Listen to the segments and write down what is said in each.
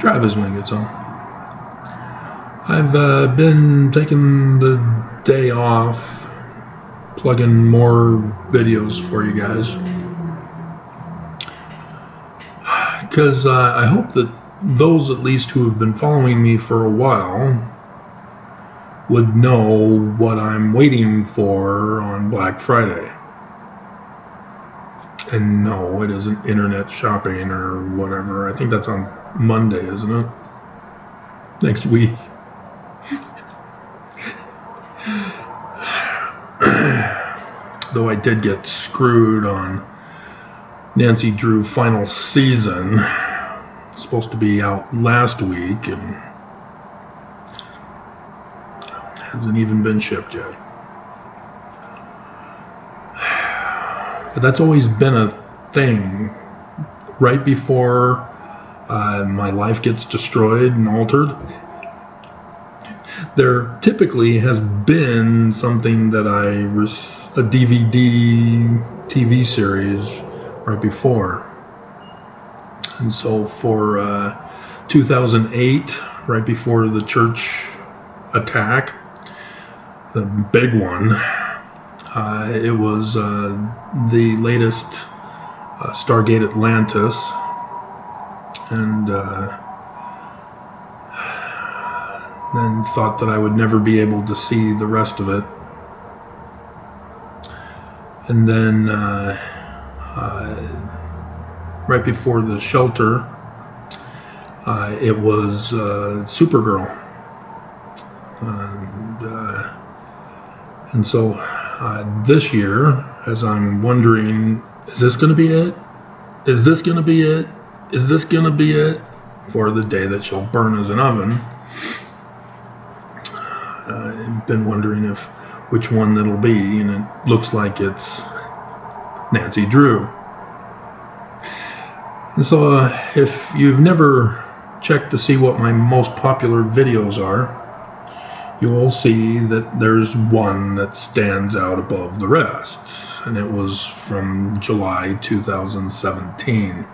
Travis when he gets home. I've been taking the day off, plugging more videos for you guys. Because I hope that those at least who have been following me for a while would know what I'm waiting for on Black Friday. And no, it isn't internet shopping or whatever. I think that's on Monday, isn't it? Next week. Though I did get screwed on Nancy Drew final season. It's supposed to be out last week and hasn't even been shipped yet. But that's always been a thing. Right before my life gets destroyed and altered, there typically has been something that a DVD TV series right before. And so for 2008, right before the church attack, the big one, it was the latest Stargate Atlantis, and then thought that I would never be able to see the rest of it. And then right before The Shelter, it was Supergirl. And so this year, as I'm wondering, is this going to be it? Is this going to be it? Is this going to be it? For the day that she'll burn as an oven. I've been wondering which one that'll be, and it looks like it's Nancy Drew. And so if you've never checked to see what my most popular videos are, you'll see that there's one that stands out above the rest, and it was from July 2017.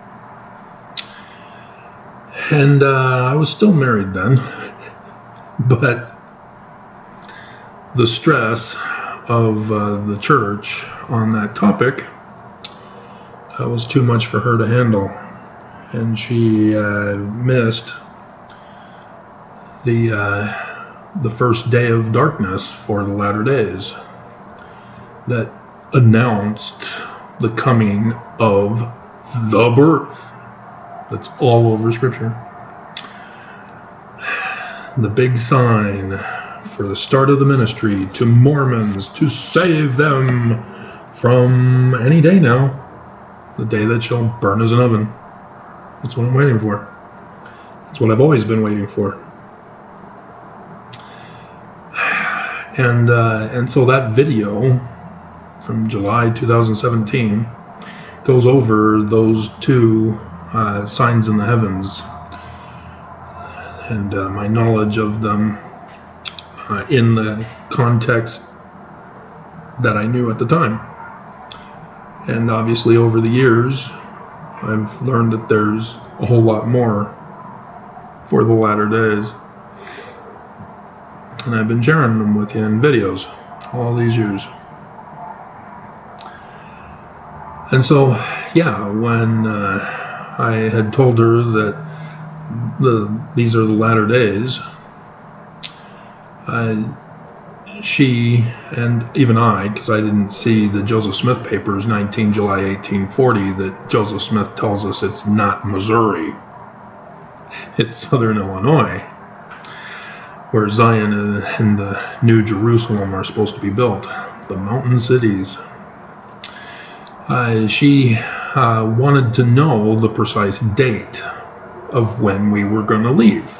And I was still married then, but the stress of the church on that topic was too much for her to handle, and she missed the first day of darkness for the latter days that announced the coming of the birth. That's all over Scripture. The big sign for the start of the ministry to Mormons to save them from any day now, the day that shall burn as an oven. That's what I'm waiting for. That's what I've always been waiting for. And so that video from July 2017 goes over those two signs in the heavens and my knowledge of them in the context that I knew at the time. And obviously over the years, I've learned that there's a whole lot more for the latter days. And I've been sharing them with you in videos all these years. And so, yeah, when I had told her that these are the latter days, she, and even I, because I didn't see the Joseph Smith papers, 19 July 1840, that Joseph Smith tells us it's not Missouri, it's Southern Illinois, where Zion and the New Jerusalem are supposed to be built, the mountain cities. She wanted to know the precise date of when we were going to leave.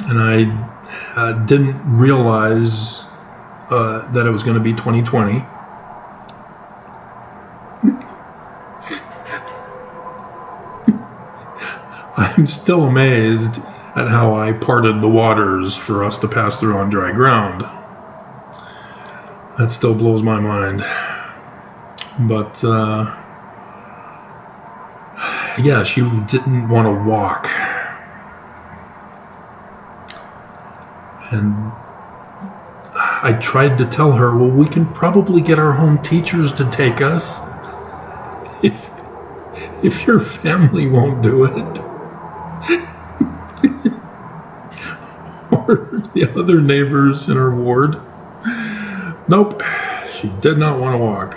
And I didn't realize that it was going to be 2020. I'm still amazed at how I parted the waters for us to pass through on dry ground. That still blows my mind. But yeah, she didn't want to walk. And I tried to tell her, well, we can probably get our home teachers to take us if your family won't do it. Or the other neighbors in her ward. Nope, she did not want to walk.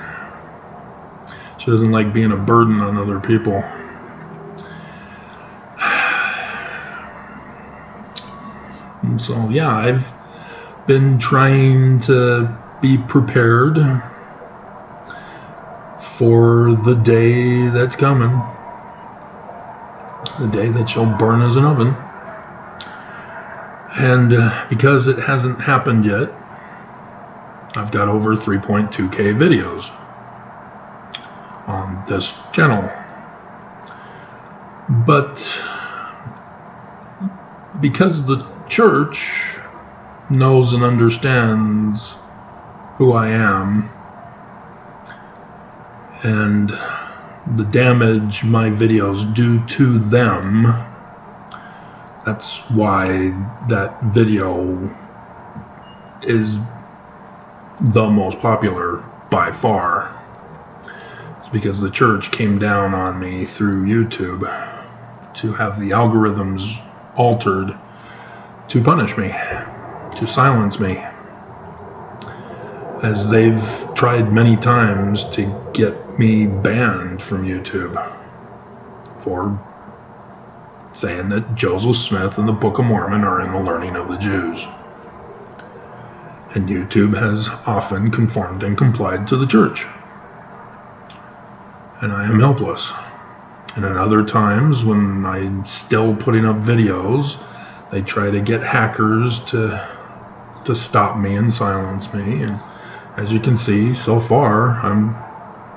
She doesn't like being a burden on other people. And so, yeah, I've been trying to be prepared for the day that's coming. The day that she'll burn as an oven. And because it hasn't happened yet, I've got over 3.2K videos on this channel. But because the church knows and understands who I am and the damage my videos do to them, that's why that video is the most popular by far. It's because the church came down on me through YouTube to have the algorithms altered to punish me, to silence me, as they've tried many times to get me banned from YouTube for saying that Joseph Smith and the Book of Mormon are in the learning of the Jews. And YouTube has often conformed and complied to the church. And I am helpless. And at other times, when I'm still putting up videos, they try to get hackers to stop me and silence me. And as you can see, so far, I'm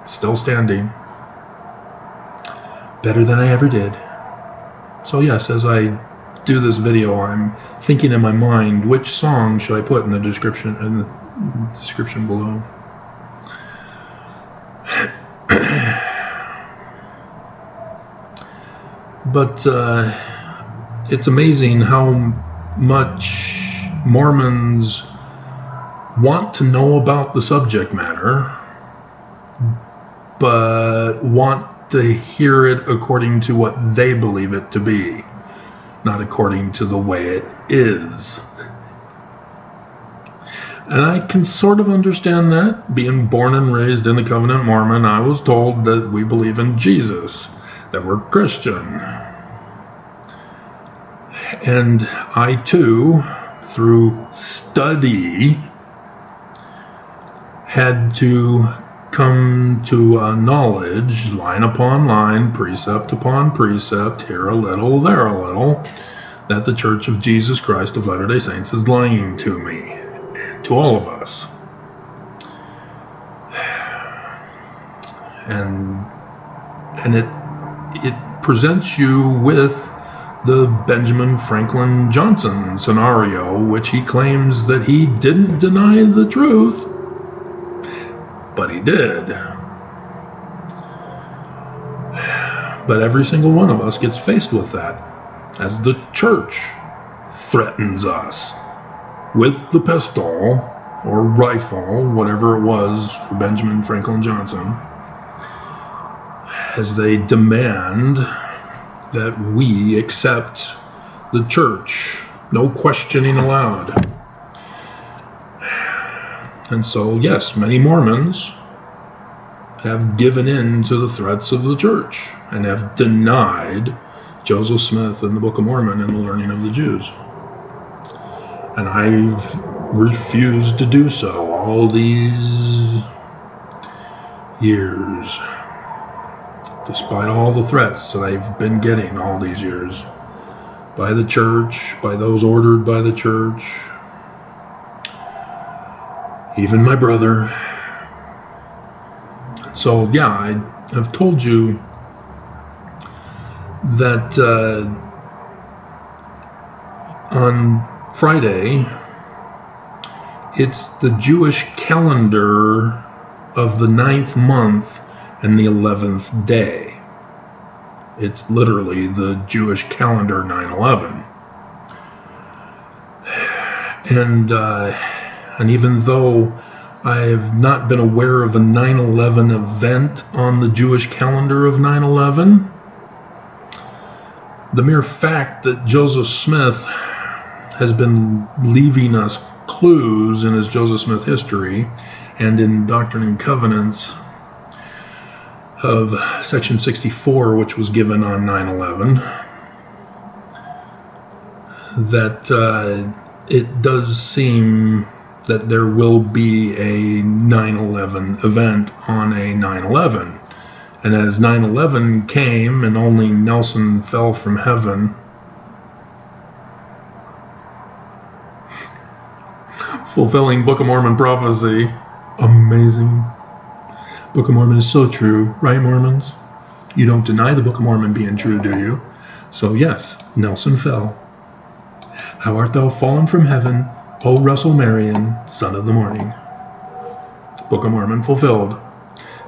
still standing. Better than I ever did. So yes, as I do this video, I'm thinking in my mind, which song should I put in the description below? But it's amazing how much Mormons want to know about the subject matter, but want to hear it according to what they believe it to be, not according to the way it is. And I can sort of understand that. Being born and raised in the Covenant Mormon, I was told that we believe in Jesus, that we're Christian. And I too, through study, had to come to a knowledge, line upon line, precept upon precept, here a little, there a little, that the Church of Jesus Christ of Latter-day Saints is lying to me, to all of us. And it presents you with the Benjamin Franklin Johnson scenario, which he claims that he didn't deny the truth, but he did. But every single one of us gets faced with that, as the church threatens us with the pistol or rifle, whatever it was for Benjamin Franklin Johnson, as they demand that we accept the church, no questioning allowed. And so, yes, many Mormons have given in to the threats of the church and have denied Joseph Smith and the Book of Mormon and the learning of the Jews. And I've refused to do so all these years, despite all the threats that I've been getting all these years by the church, by those ordered by the church, even my brother. So yeah, I have told you that on Friday, it's the Jewish calendar of the 9th month and the 11th day. It's literally the Jewish calendar 9/11. And even though I have not been aware of a 9/11 event on the Jewish calendar of 9/11, the mere fact that Joseph Smith has been leaving us clues in his Joseph Smith history and in Doctrine and Covenants of section 64, which was given on 9/11, that it does seem that there will be a 9/11 event on a 9/11. And as 9/11 came and only Nelson fell from heaven, fulfilling Book of Mormon prophecy, amazing. Book of Mormon is so true, right, Mormons? You don't deny the Book of Mormon being true, do you? So yes, Nelson fell. How art thou fallen from heaven, O Russell Marion, son of the morning? Book of Mormon fulfilled,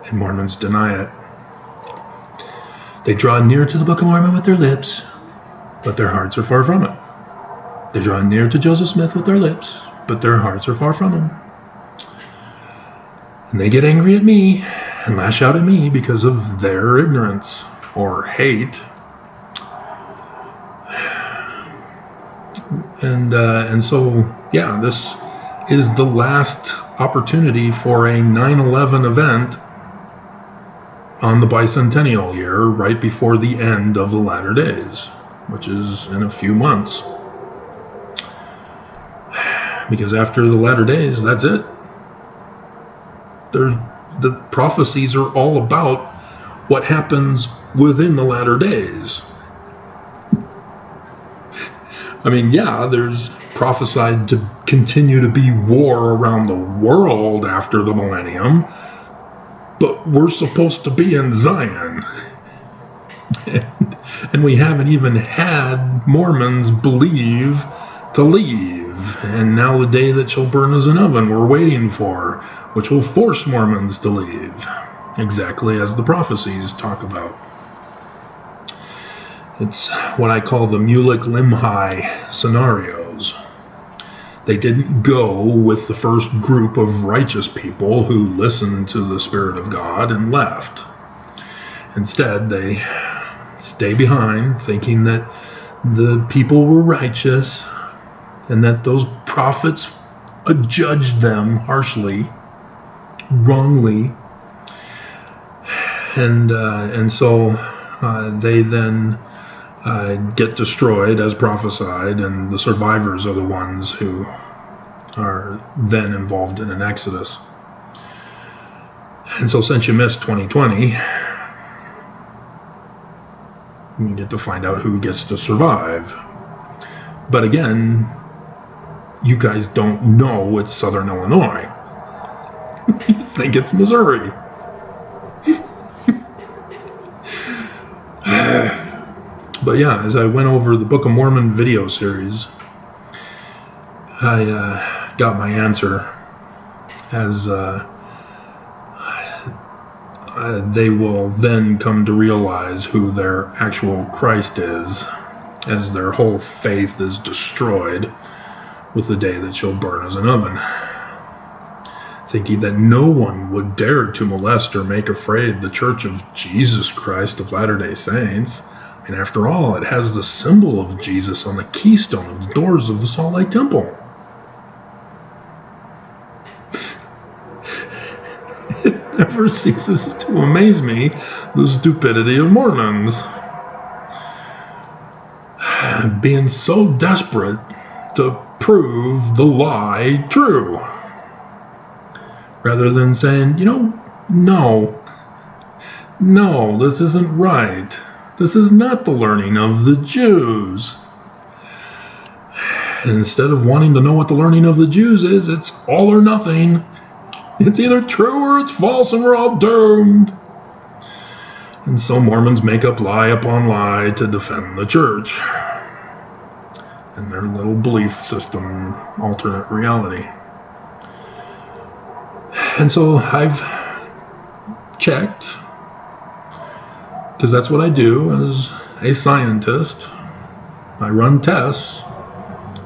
and Mormons deny it. They draw near to the Book of Mormon with their lips, but their hearts are far from it. They draw near to Joseph Smith with their lips, but their hearts are far from him. And they get angry at me and lash out at me because of their ignorance or hate. And so, yeah, this is the last opportunity for a 9/11 event on the bicentennial year, right before the end of the latter days, which is in a few months. Because after the latter days, that's it. The prophecies are all about what happens within the latter days. I mean, yeah, there's prophesied to continue to be war around the world after the millennium, but we're supposed to be in Zion. And we haven't even had Mormons believe to leave. And now the day that shall burn as an oven we're waiting for, which will force Mormons to leave, exactly as the prophecies talk about. It's what I call the Mulek-Limhi scenarios. They didn't go with the first group of righteous people who listened to the Spirit of God and left. Instead, they stay behind, thinking that the people were righteous and that those prophets judged them harshly, wrongly, and so they then get destroyed as prophesied, and the survivors are the ones who are then involved in an exodus. And so since you missed 2020, you get to find out who gets to survive. But again, you guys don't know it's Southern Illinois. You think it's Missouri. But yeah, as I went over the Book of Mormon video series, I got my answer as they will then come to realize who their actual Christ is, as their whole faith is destroyed with the day that shall burn as an oven, thinking that no one would dare to molest or make afraid the Church of Jesus Christ of Latter-day Saints. And after all, it has the symbol of Jesus on the keystone of the doors of the Salt Lake Temple. It never ceases to amaze me, the stupidity of Mormons. Being so desperate to prove the lie true. Rather than saying, no, this isn't right. This is not the learning of the Jews. And instead of wanting to know what the learning of the Jews is, it's all or nothing. It's either true or it's false, and we're all doomed. And so Mormons make up lie upon lie to defend the church and their little belief system, alternate reality. And so I've checked because that's what I do as a scientist. I run tests,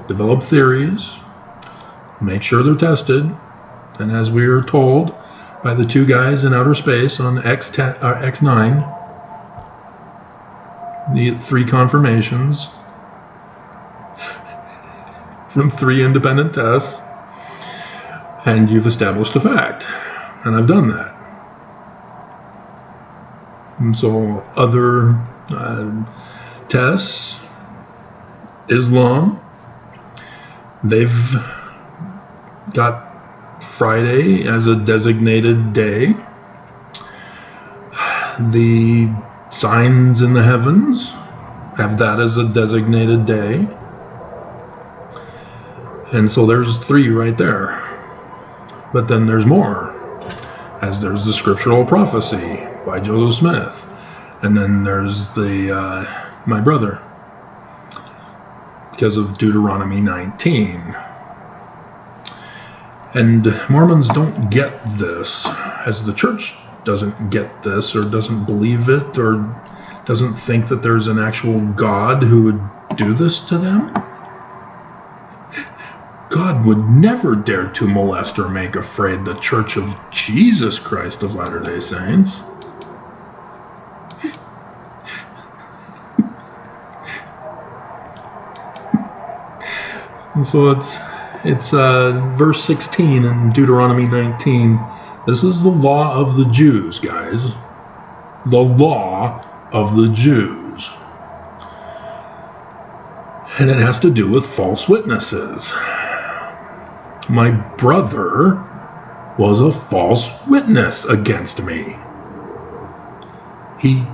develop theories, make sure they're tested, and as we were told by the two guys in outer space on X9, the 3 confirmations from 3 independent tests, and you've established a fact. And I've done that. And so other tests, Islam, they've got Friday as a designated day. The signs in the heavens have that as a designated day. And so there's 3 right there. But then there's more, as there's the scriptural prophecy by Joseph Smith. And then there's the my brother, because of Deuteronomy 19. And Mormons don't get this, as the church doesn't get this, or doesn't believe it, or doesn't think that there's an actual God who would do this to them. God would never dare to molest or make afraid the Church of Jesus Christ of Latter-day Saints. And so it's verse 16 in Deuteronomy 19. This is the law of the Jews, guys. The law of the Jews. And it has to do with false witnesses. My brother was a false witness against me. He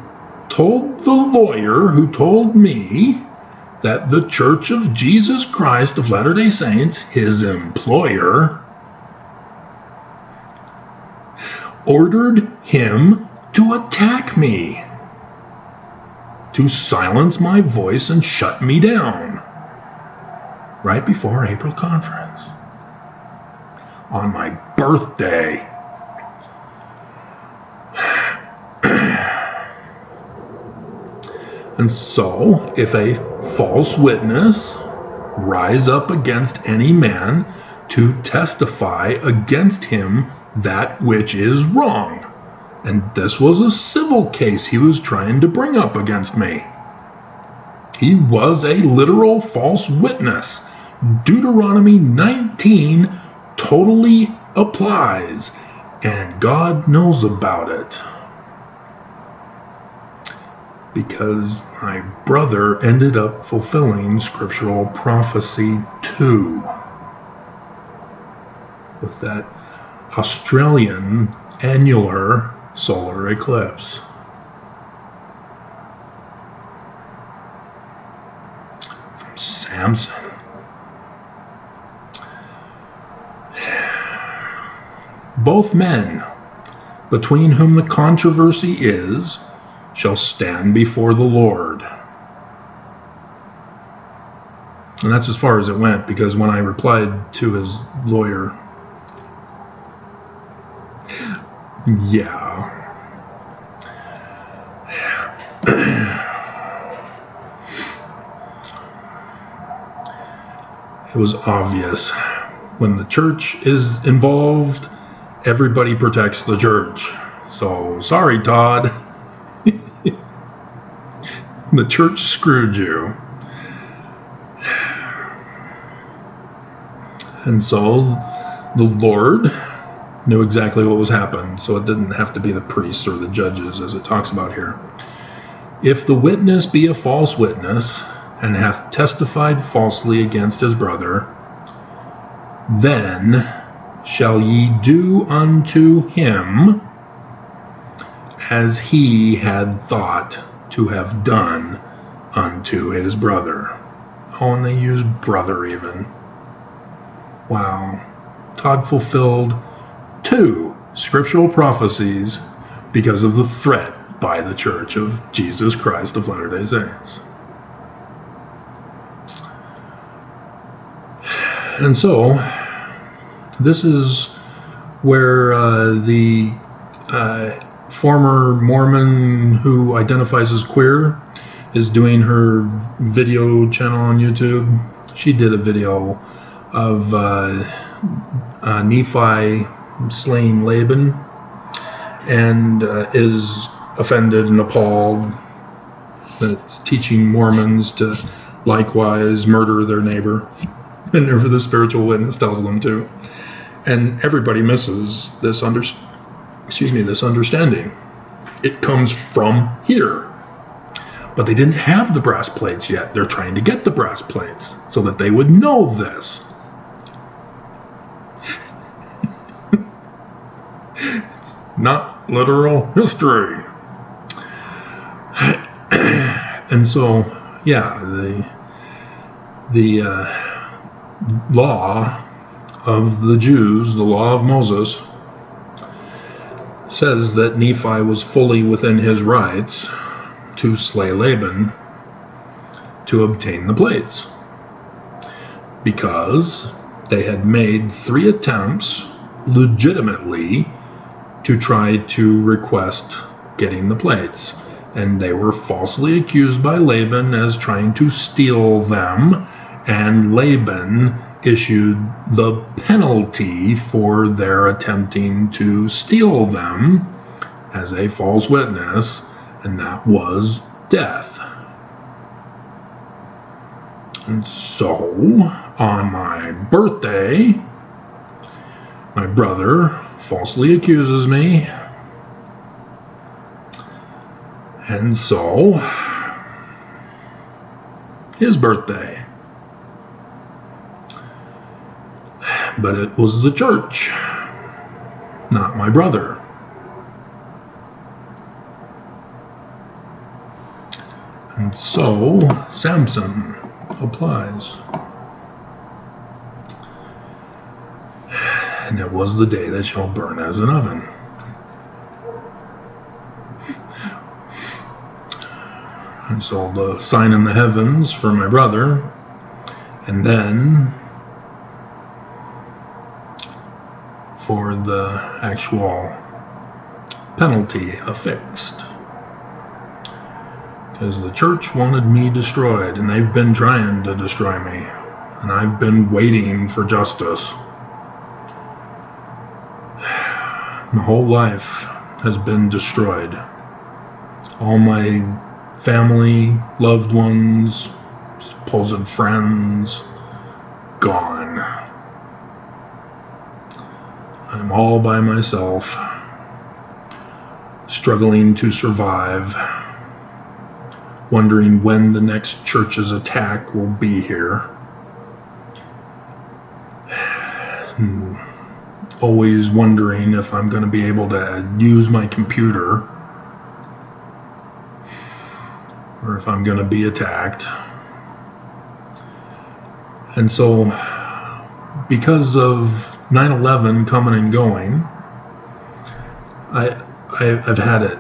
told the lawyer who told me that the Church of Jesus Christ of Latter-day Saints, his employer, ordered him to attack me, to silence my voice and shut me down, right before our April conference, on my birthday. And so, if a false witness rise up against any man to testify against him that which is wrong, and this was a civil case he was trying to bring up against me. He was a literal false witness. Deuteronomy 19 totally applies, and God knows about it. Because my brother ended up fulfilling scriptural prophecy too, with that Australian annular solar eclipse. From Samson. Both men, between whom the controversy is, shall stand before the Lord. And that's as far as it went, because when I replied to his lawyer, yeah. It was obvious. When the church is involved, everybody protects the church. So, sorry, Todd. The church screwed you. And so the Lord knew exactly what was happening, so it didn't have to be the priests or the judges, as it talks about here. If the witness be a false witness, and hath testified falsely against his brother, then shall ye do unto him as he had thought to have done unto his brother. Oh, and they use brother even. Wow. Todd fulfilled 2 scriptural prophecies because of the threat by the Church of Jesus Christ of Latter-day Saints. And so, this is where the former Mormon who identifies as queer is doing her video channel on YouTube. She did a video of Nephi slaying Laban, and is offended and appalled that it's teaching Mormons to likewise murder their neighbor, and the spiritual witness tells them to. And everybody misses this understanding. It comes from here. But they didn't have the brass plates yet. They're trying to get the brass plates so that they would know this. It's not literal history. And so, yeah, the law of the Jews, the law of Moses, says that Nephi was fully within his rights to slay Laban to obtain the plates, because they had made 3 attempts legitimately to try to request getting the plates, and they were falsely accused by Laban as trying to steal them, and Laban issued the penalty for their attempting to steal them as a false witness, and that was death. And so, on my birthday, my brother falsely accuses me, and so, his birthday. But it was the church, not my brother. And so, Samson applies. And it was the day that shall burn as an oven. And so the sign in the heavens for my brother, and then for the actual penalty affixed. Because the church wanted me destroyed, and they've been trying to destroy me, and I've been waiting for justice. My whole life has been destroyed. All my family, loved ones, supposed friends, gone. I'm all by myself, struggling to survive, wondering when the next church's attack will be here. And always wondering if I'm going to be able to use my computer, or if I'm going to be attacked. And so, because of 9/11 coming and going, I've had it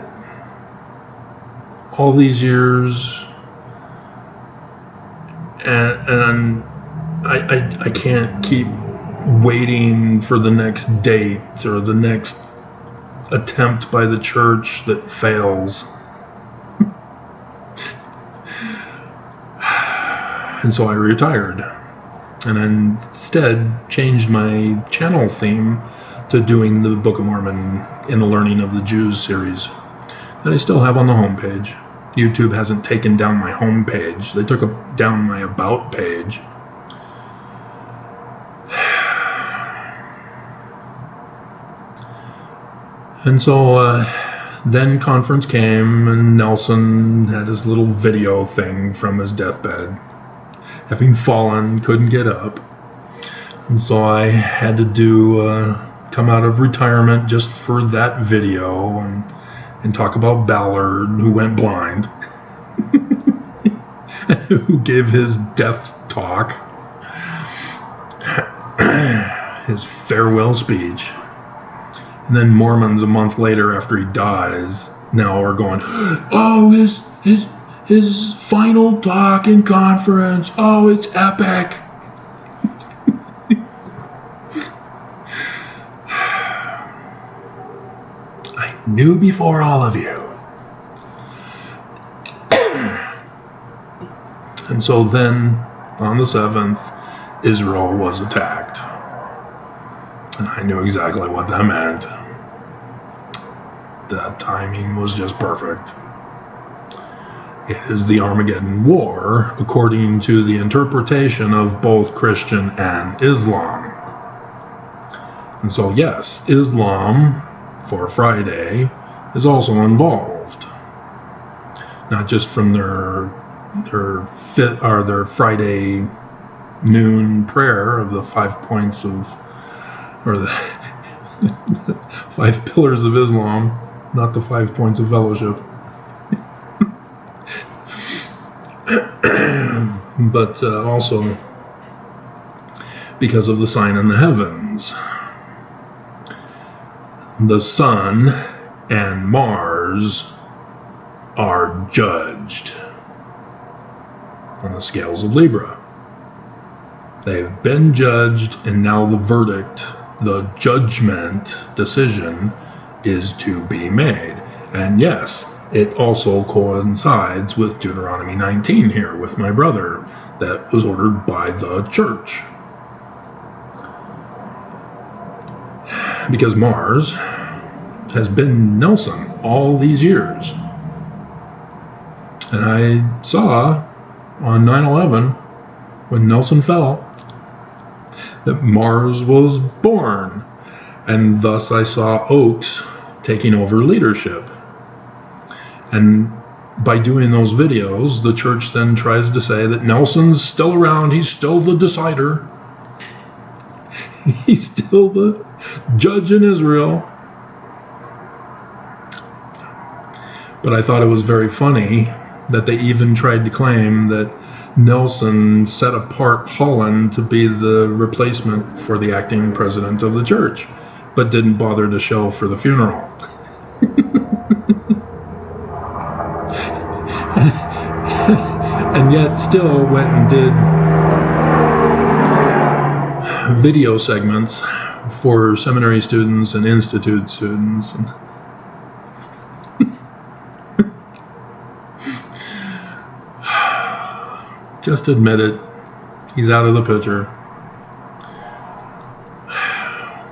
all these years, and I can't keep waiting for the next date or the next attempt by the church that fails. And so I retired, and instead changed my channel theme to doing the Book of Mormon in the Learning of the Jews series that I still have on the homepage. YouTube hasn't taken down my homepage. They took down my About page. And so then conference came, and Nelson had his little video thing from his deathbed. Having fallen, couldn't get up. And so I had to come out of retirement just for that video and talk about Ballard, who went blind, who gave his death talk, his farewell speech. And then Mormons a month later, after he dies, now are going, oh, his final talk in conference, oh, it's epic. I knew before all of you. And so then, on the 7th, Israel was attacked. And I knew exactly what that meant. The timing was just perfect. It is the Armageddon War, according to the interpretation of both Christian and Islam. And so, yes, Islam, for Friday, is also involved. Not just from their Friday noon prayer of the 5 points of, or the 5 pillars of Islam, not the 5 points of fellowship. But also because of the sign in the heavens. The sun and Mars are judged on the scales of Libra. They've been judged, and now the verdict, the judgment decision, is to be made. And yes, it also coincides with Deuteronomy 19 here with my brother, that was ordered by the church. Because Mars has been Nelson all these years. And I saw on 9/11, when Nelson fell, that Mars was born. And thus I saw Oaks taking over leadership. And by doing those videos, the church then tries to say that Nelson's still around, he's still the decider. He's still the judge in Israel. But I thought it was very funny that they even tried to claim that Nelson set apart Holland to be the replacement for the acting president of the church, but didn't bother to show for the funeral. And yet still went and did video segments for seminary students and institute students. Just admit it. He's out of the picture.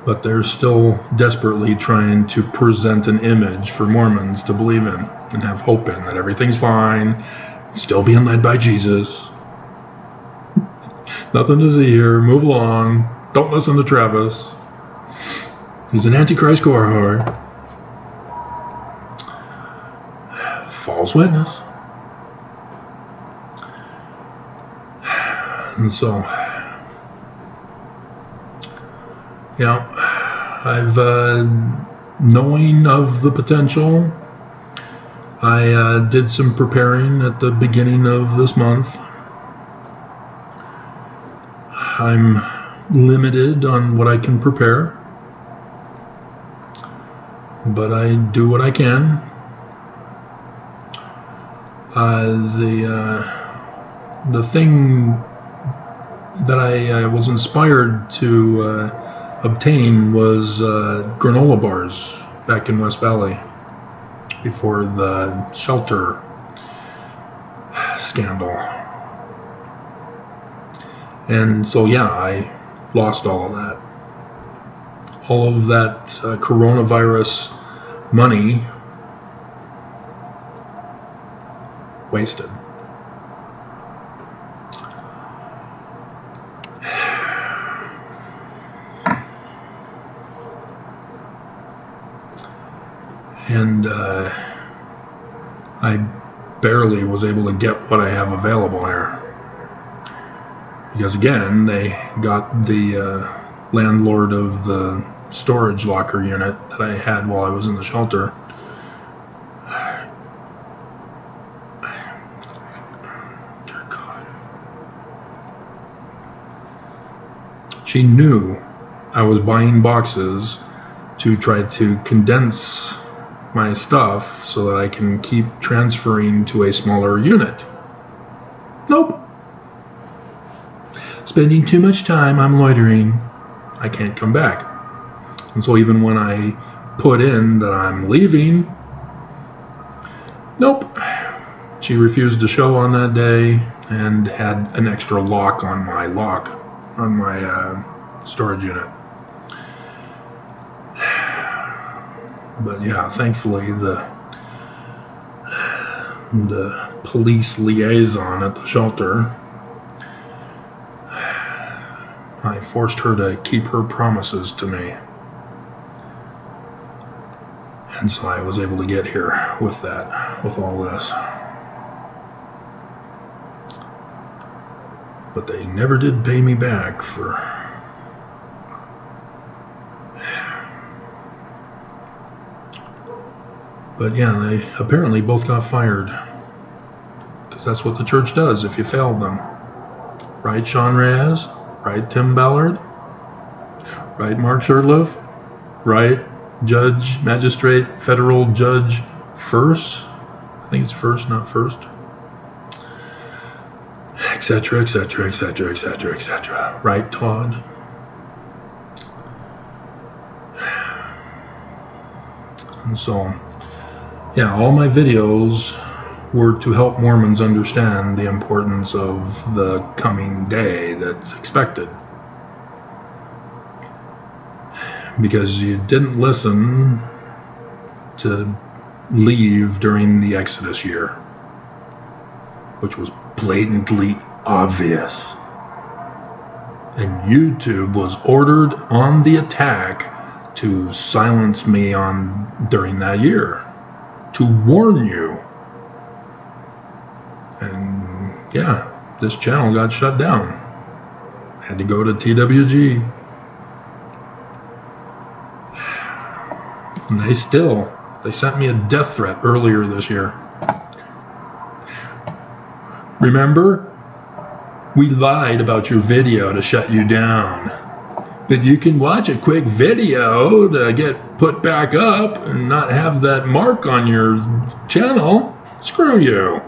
But they're still desperately trying to present an image for Mormons to believe in and have hope in, that everything's fine, still being led by Jesus. Nothing to see here. Move along. Don't listen to Travis. He's an Antichrist cohort. False witness. And so, yeah, I've, knowing of the potential, I did some preparing at the beginning of this month. I'm limited on what I can prepare, but I do what I can. The thing that I was inspired to obtain was granola bars back in West Valley before the shelter scandal. And so, yeah, I lost all of that. All of that coronavirus money wasted. And I barely was able to get what I have available here. Because again, they got the landlord of the storage locker unit that I had while I was in the shelter. Dear God. She knew I was buying boxes to try to condense my stuff so that I can keep transferring to a smaller unit. Nope. Spending too much time, I'm loitering. I can't come back. And so even when I put in that I'm leaving. Nope. She refused to show on that day and had an extra lock on my storage unit. But yeah, thankfully the police liaison at the shelter, I forced her to keep her promises to me. And so I was able to get here with all this. But they never did pay me back for... But yeah, they apparently both got fired. Because that's what the church does if you fail them. Right, Sean Reyes? Right, Tim Ballard? Right, Mark Shurtleff? Right, Judge, Magistrate, Federal Judge First? I think it's First, not First. Etc., etc., etc., etc., etc. Right, Todd? And so... yeah, all my videos were to help Mormons understand the importance of the coming day that's expected. Because you didn't listen to leave during the Exodus year, which was blatantly obvious. And YouTube was ordered on the attack to silence me during that year. To warn you. And yeah, this channel got shut down. Had to go to TWG. And they sent me a death threat earlier this year. Remember? We lied about your video to shut you down. But you can watch a quick video to get put back up and not have that mark on your channel. Screw you.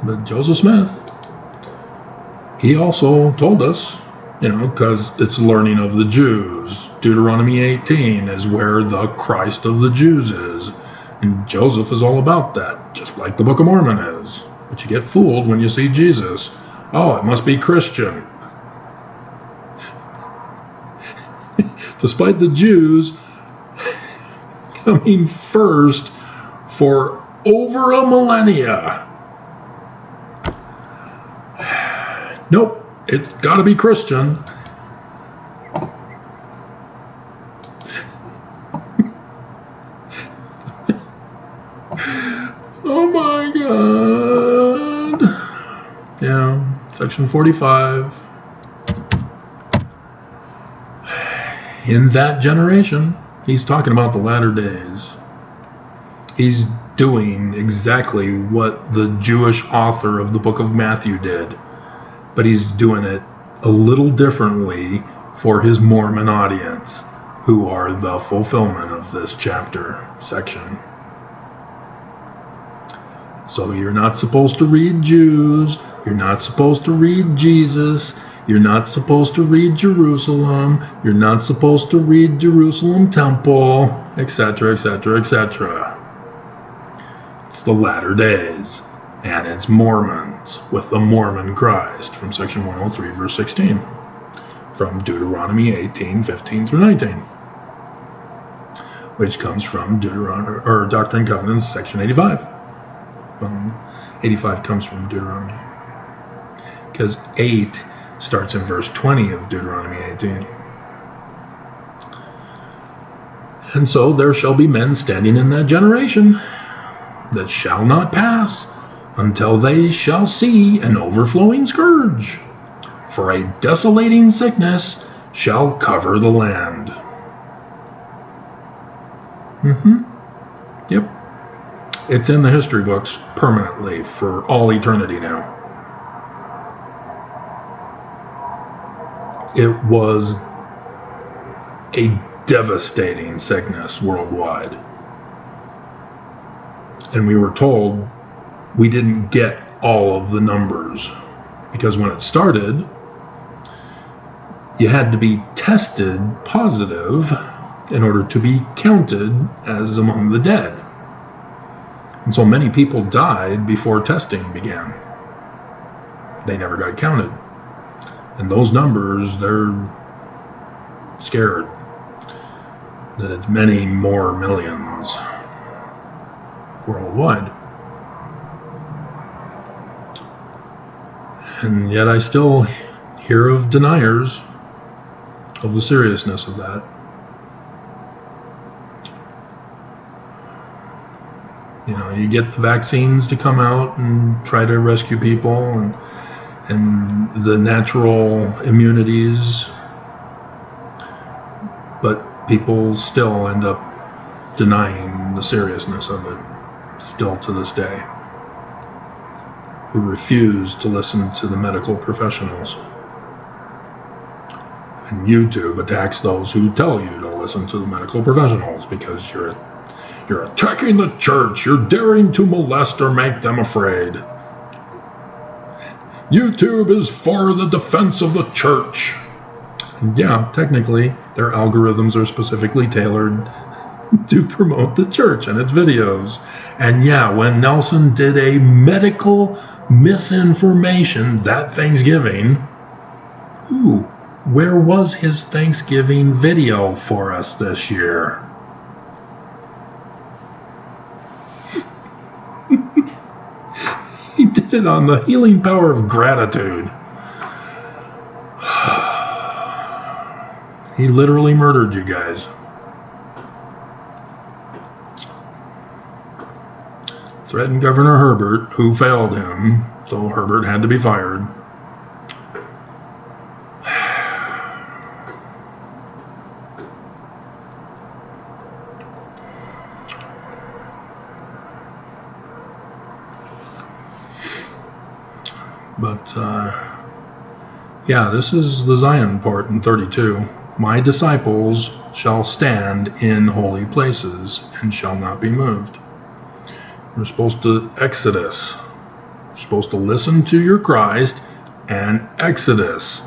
But Joseph Smith, he also told us, because it's learning of the Jews. Deuteronomy 18 is where the Christ of the Jews is. And Joseph is all about that, just like the Book of Mormon is. But you get fooled when you see Jesus. Oh, it must be Christian. Despite the Jews coming first for over a millennia. Nope, it's got to be Christian. Oh my God. Yeah. Section 45. In that generation, he's talking about the latter days. He's doing exactly what the Jewish author of the book of Matthew did, but he's doing it a little differently for his Mormon audience, who are the fulfillment of this section. So you're not supposed to read Jews. You're not supposed to read Jesus. You're not supposed to read Jerusalem. You're not supposed to read Jerusalem Temple, etc., etc., etc. It's the latter days, and it's Mormons with the Mormon Christ from section 103, verse 16, from Deuteronomy 18, 15 through 19, which comes from Doctrine and Covenants, section 85. 85 comes from Deuteronomy. Because 8 starts in verse 20 of Deuteronomy 18. And so there shall be men standing in that generation that shall not pass until they shall see an overflowing scourge. For a desolating sickness shall cover the land. Yep. It's in the history books permanently for all eternity now. It was a devastating sickness worldwide. And we were told we didn't get all of the numbers. Because when it started, you had to be tested positive in order to be counted as among the dead. And so many people died before testing began. They never got counted. And those numbers, they're scared that it's many more millions worldwide. And yet I still hear of deniers of the seriousness of that. You know, you get the vaccines to come out and try to rescue people, and the natural immunities, but people still end up denying the seriousness of it, still to this day, who refuse to listen to the medical professionals. And YouTube attacks those who tell you to listen to the medical professionals because you're attacking the church, you're daring to molest or make them afraid. YouTube is for the defense of the church. And yeah, technically, their algorithms are specifically tailored to promote the church and its videos. And yeah, when Nelson did a medical misinformation that Thanksgiving, where was his Thanksgiving video for us this year? He did it on the healing power of gratitude. He literally murdered you guys. Threatened Governor Herbert, who failed him, so Herbert had to be fired. But, yeah, this is the Zion part in 32. My disciples shall stand in holy places and shall not be moved. You're supposed to exodus. You're supposed to listen to your Christ and exodus.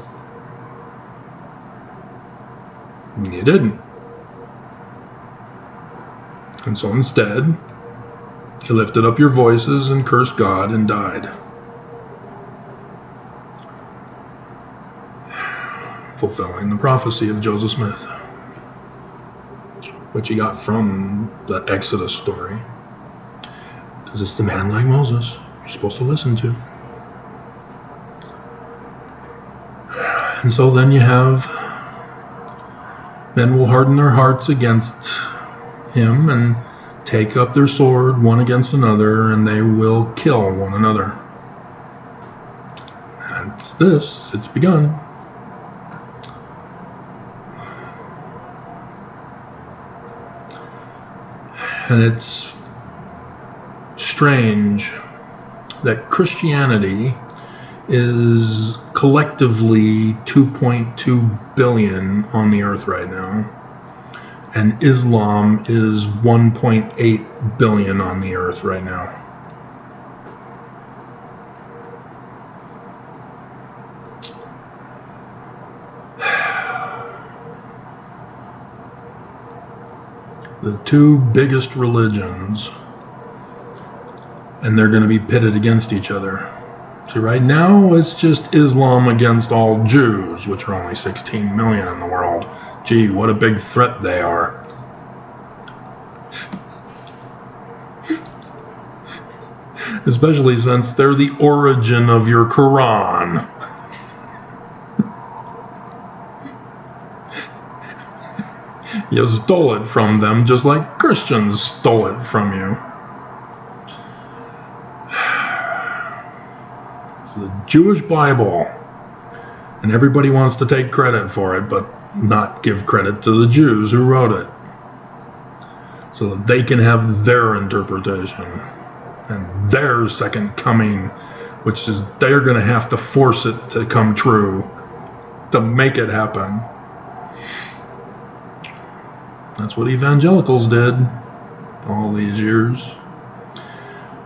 You didn't. And so instead, you lifted up your voices and cursed God and died. Fulfilling the prophecy of Joseph Smith, which he got from the Exodus story. Because it's the man like Moses you're supposed to listen to. And so then you have men will harden their hearts against him and take up their sword one against another, and they will kill one another. And it's begun. And it's strange that Christianity is collectively 2.2 billion on the earth right now, and Islam is 1.8 billion on the earth right now. The two biggest religions, and they're going to be pitted against each other. See, right now it's just Islam against all Jews, which are only 16 million in the world. Gee, what a big threat they are. Especially since they're the origin of your Quran. You stole it from them just like Christians stole it from you. It's the Jewish Bible. And everybody wants to take credit for it, but not give credit to the Jews who wrote it. So that they can have their interpretation and their second coming, which is they're going to have to force it to come true to make it happen. That's what evangelicals did all these years.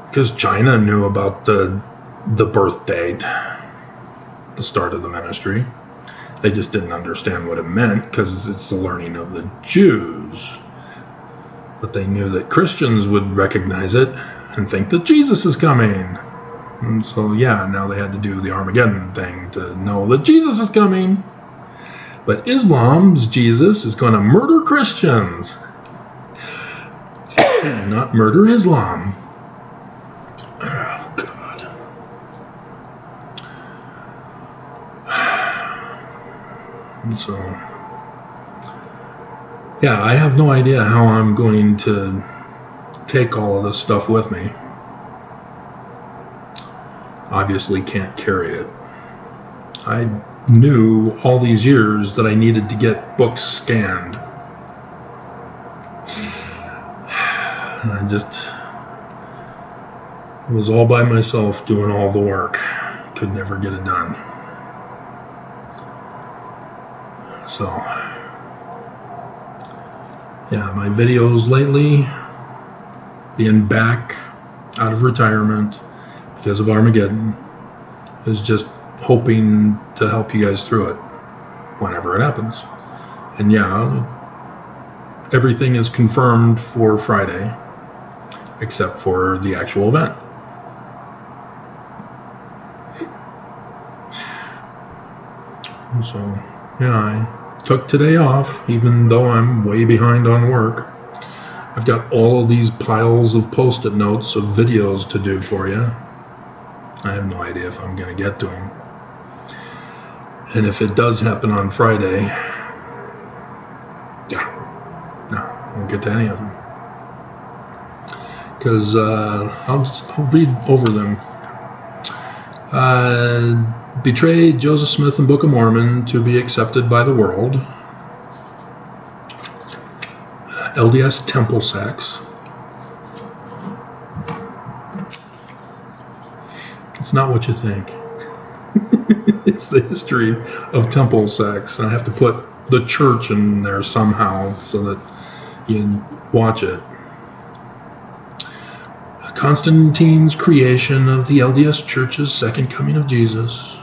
Because China knew about the birth date, the start of the ministry. They just didn't understand what it meant because it's the learning of the Jews. But they knew that Christians would recognize it and think that Jesus is coming. And so, yeah, now they had to do the Armageddon thing to know that Jesus is coming. But Islam's Jesus is going to murder Christians. Not murder Islam. Oh, God. And so, yeah, I have no idea how I'm going to take all of this stuff with me. Obviously can't carry it. I knew all these years that I needed to get books scanned. And I just was all by myself doing all the work. Could never get it done. So, yeah, my videos lately, being back out of retirement because of Armageddon, is just hoping to help you guys through it whenever it happens. And yeah, everything is confirmed for Friday except for the actual event. And so, yeah, I took today off even though I'm way behind on work. I've got all of these piles of post-it notes of videos to do for you. I have no idea if I'm going to get to them. And if it does happen on Friday, yeah, no, I won't get to any of them. Because I'll read over them. Betrayed Joseph Smith and Book of Mormon to be accepted by the world. LDS temple sex. It's not what you think. It's the history of temple sex. I have to put the church in there somehow so that you watch it. Constantine's creation of the LDS Church's Second Coming of Jesus.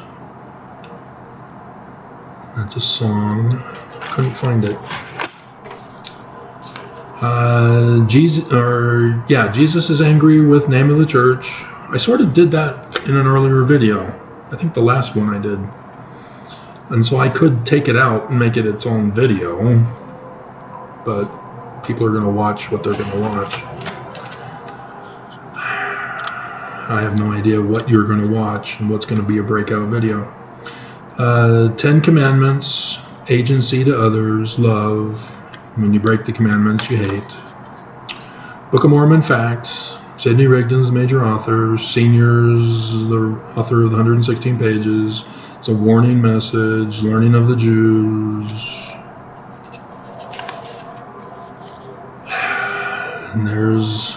That's a song. Couldn't find it. Jesus is angry with name of the church. I sort of did that in an earlier video. I think the last one I did. And so I could take it out and make it its own video. But people are going to watch what they're going to watch. I have no idea what you're going to watch and what's going to be a breakout video. 10 Commandments, agency to others, love. When you break the commandments, you hate. Book of Mormon facts. Sidney Rigdon's the major author. Senior's the author of the 116 pages. It's a warning message. Learning of the Jews. And there's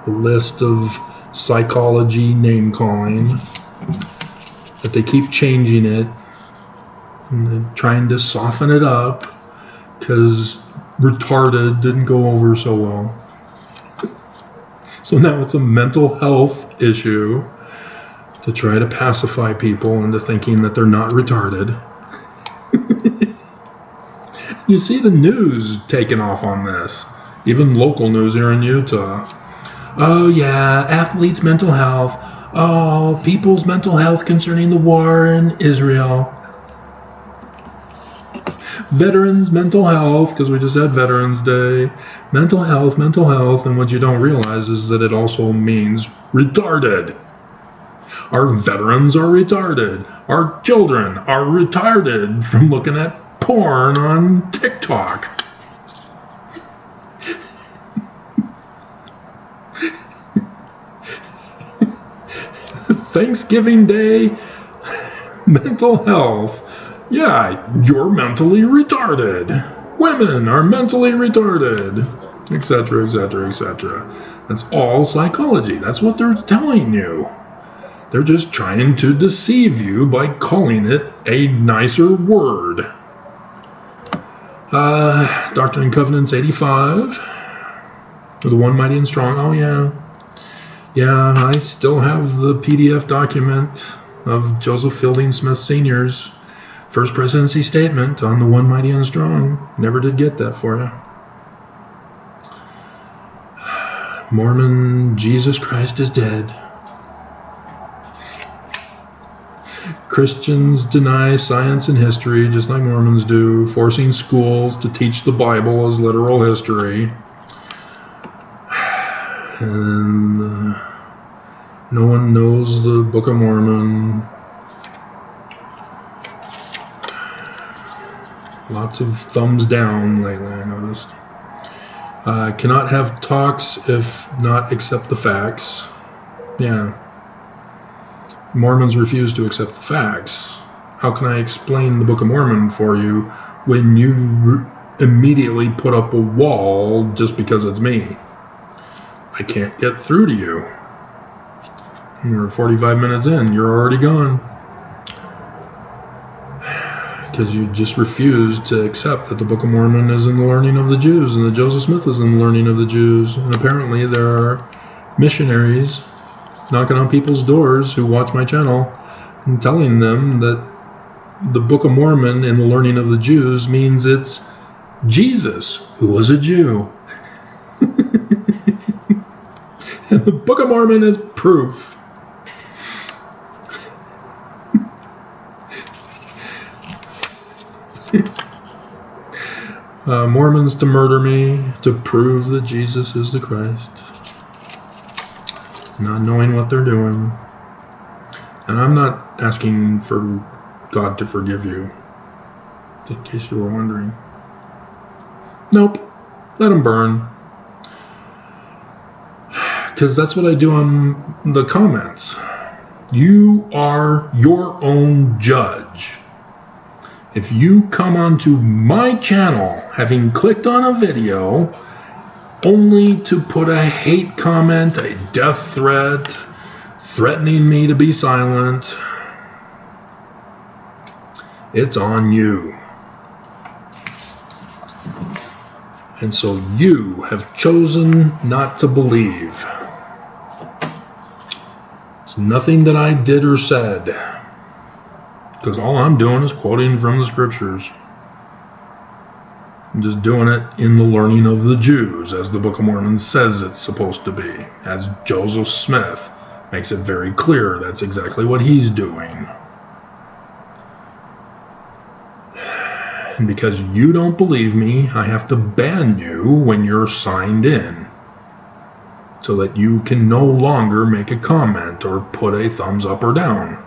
a list of psychology name calling. That they keep changing it. And they're trying to soften it up. Because retarded didn't go over so well. So now it's a mental health issue to try to pacify people into thinking that they're not retarded. You see the news taking off on this. Even local news here in Utah. Oh yeah, athletes' mental health. Oh, people's mental health concerning the war in Israel. Veterans' mental health, because we just had Veterans Day. Mental health, and what you don't realize is that it also means retarded. Our veterans are retarded. Our children are retarded from looking at porn on TikTok. Thanksgiving Day, mental health. Yeah, you're mentally retarded. Women are mentally retarded, etc., etc., etc. That's all psychology. That's what they're telling you. They're just trying to deceive you by calling it a nicer word. Doctrine and Covenants 85. The One Mighty and Strong. Oh, yeah. Yeah, I still have the PDF document of Joseph Fielding Smith Sr.'s First presidency statement on the one mighty and strong. Never did get that for you. Mormon, Jesus Christ is dead. Christians deny science and history just like Mormons do, forcing schools to teach the Bible as literal history. And no one knows the Book of Mormon. Lots of thumbs down lately, I noticed. Cannot have talks if not accept the facts. Yeah. Mormons refuse to accept the facts. How can I explain the Book of Mormon for you when you immediately put up a wall just because it's me? I can't get through to you. You're 45 minutes in. You're already gone. Because you just refuse to accept that the Book of Mormon is in the learning of the Jews and that Joseph Smith is in the learning of the Jews. And apparently there are missionaries knocking on people's doors who watch my channel and telling them that the Book of Mormon in the learning of the Jews means it's Jesus, who was a Jew. And the Book of Mormon is proof. Mormons to murder me to prove that Jesus is the Christ. Not knowing what they're doing. And I'm not asking for God to forgive you, in case you were wondering. Nope. Let them burn. Because that's what I do on the comments. You are your own judge. If you come onto my channel having clicked on a video only to put a hate comment, a death threat, threatening me to be silent, it's on you. And so you have chosen not to believe. It's nothing that I did or said, because all I'm doing is quoting from the scriptures. I'm just doing it in the learning of the Jews, as the Book of Mormon says it's supposed to be, as Joseph Smith makes it very clear that's exactly what he's doing. And because you don't believe me, I have to ban you when you're signed in, so that you can no longer make a comment or put a thumbs up or down.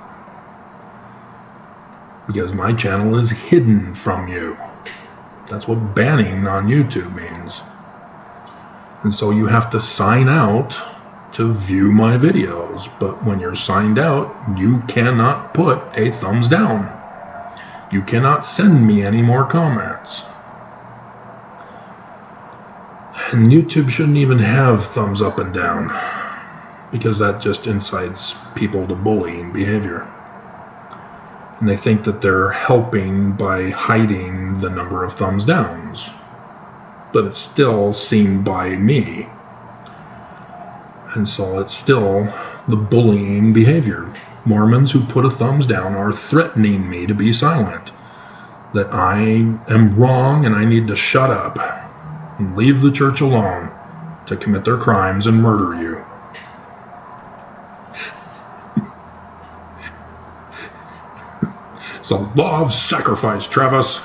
Because my channel is hidden from you. That's what banning on YouTube means. And so you have to sign out to view my videos. But when you're signed out, you cannot put a thumbs down. You cannot send me any more comments. And YouTube shouldn't even have thumbs up and down, because that just incites people to bullying behavior. And they think that they're helping by hiding the number of thumbs downs. But it's still seen by me. And so it's still the bullying behavior. Mormons who put a thumbs down are threatening me to be silent. That I am wrong and I need to shut up and leave the church alone to commit their crimes and murder you. It's the law of sacrifice, Travis.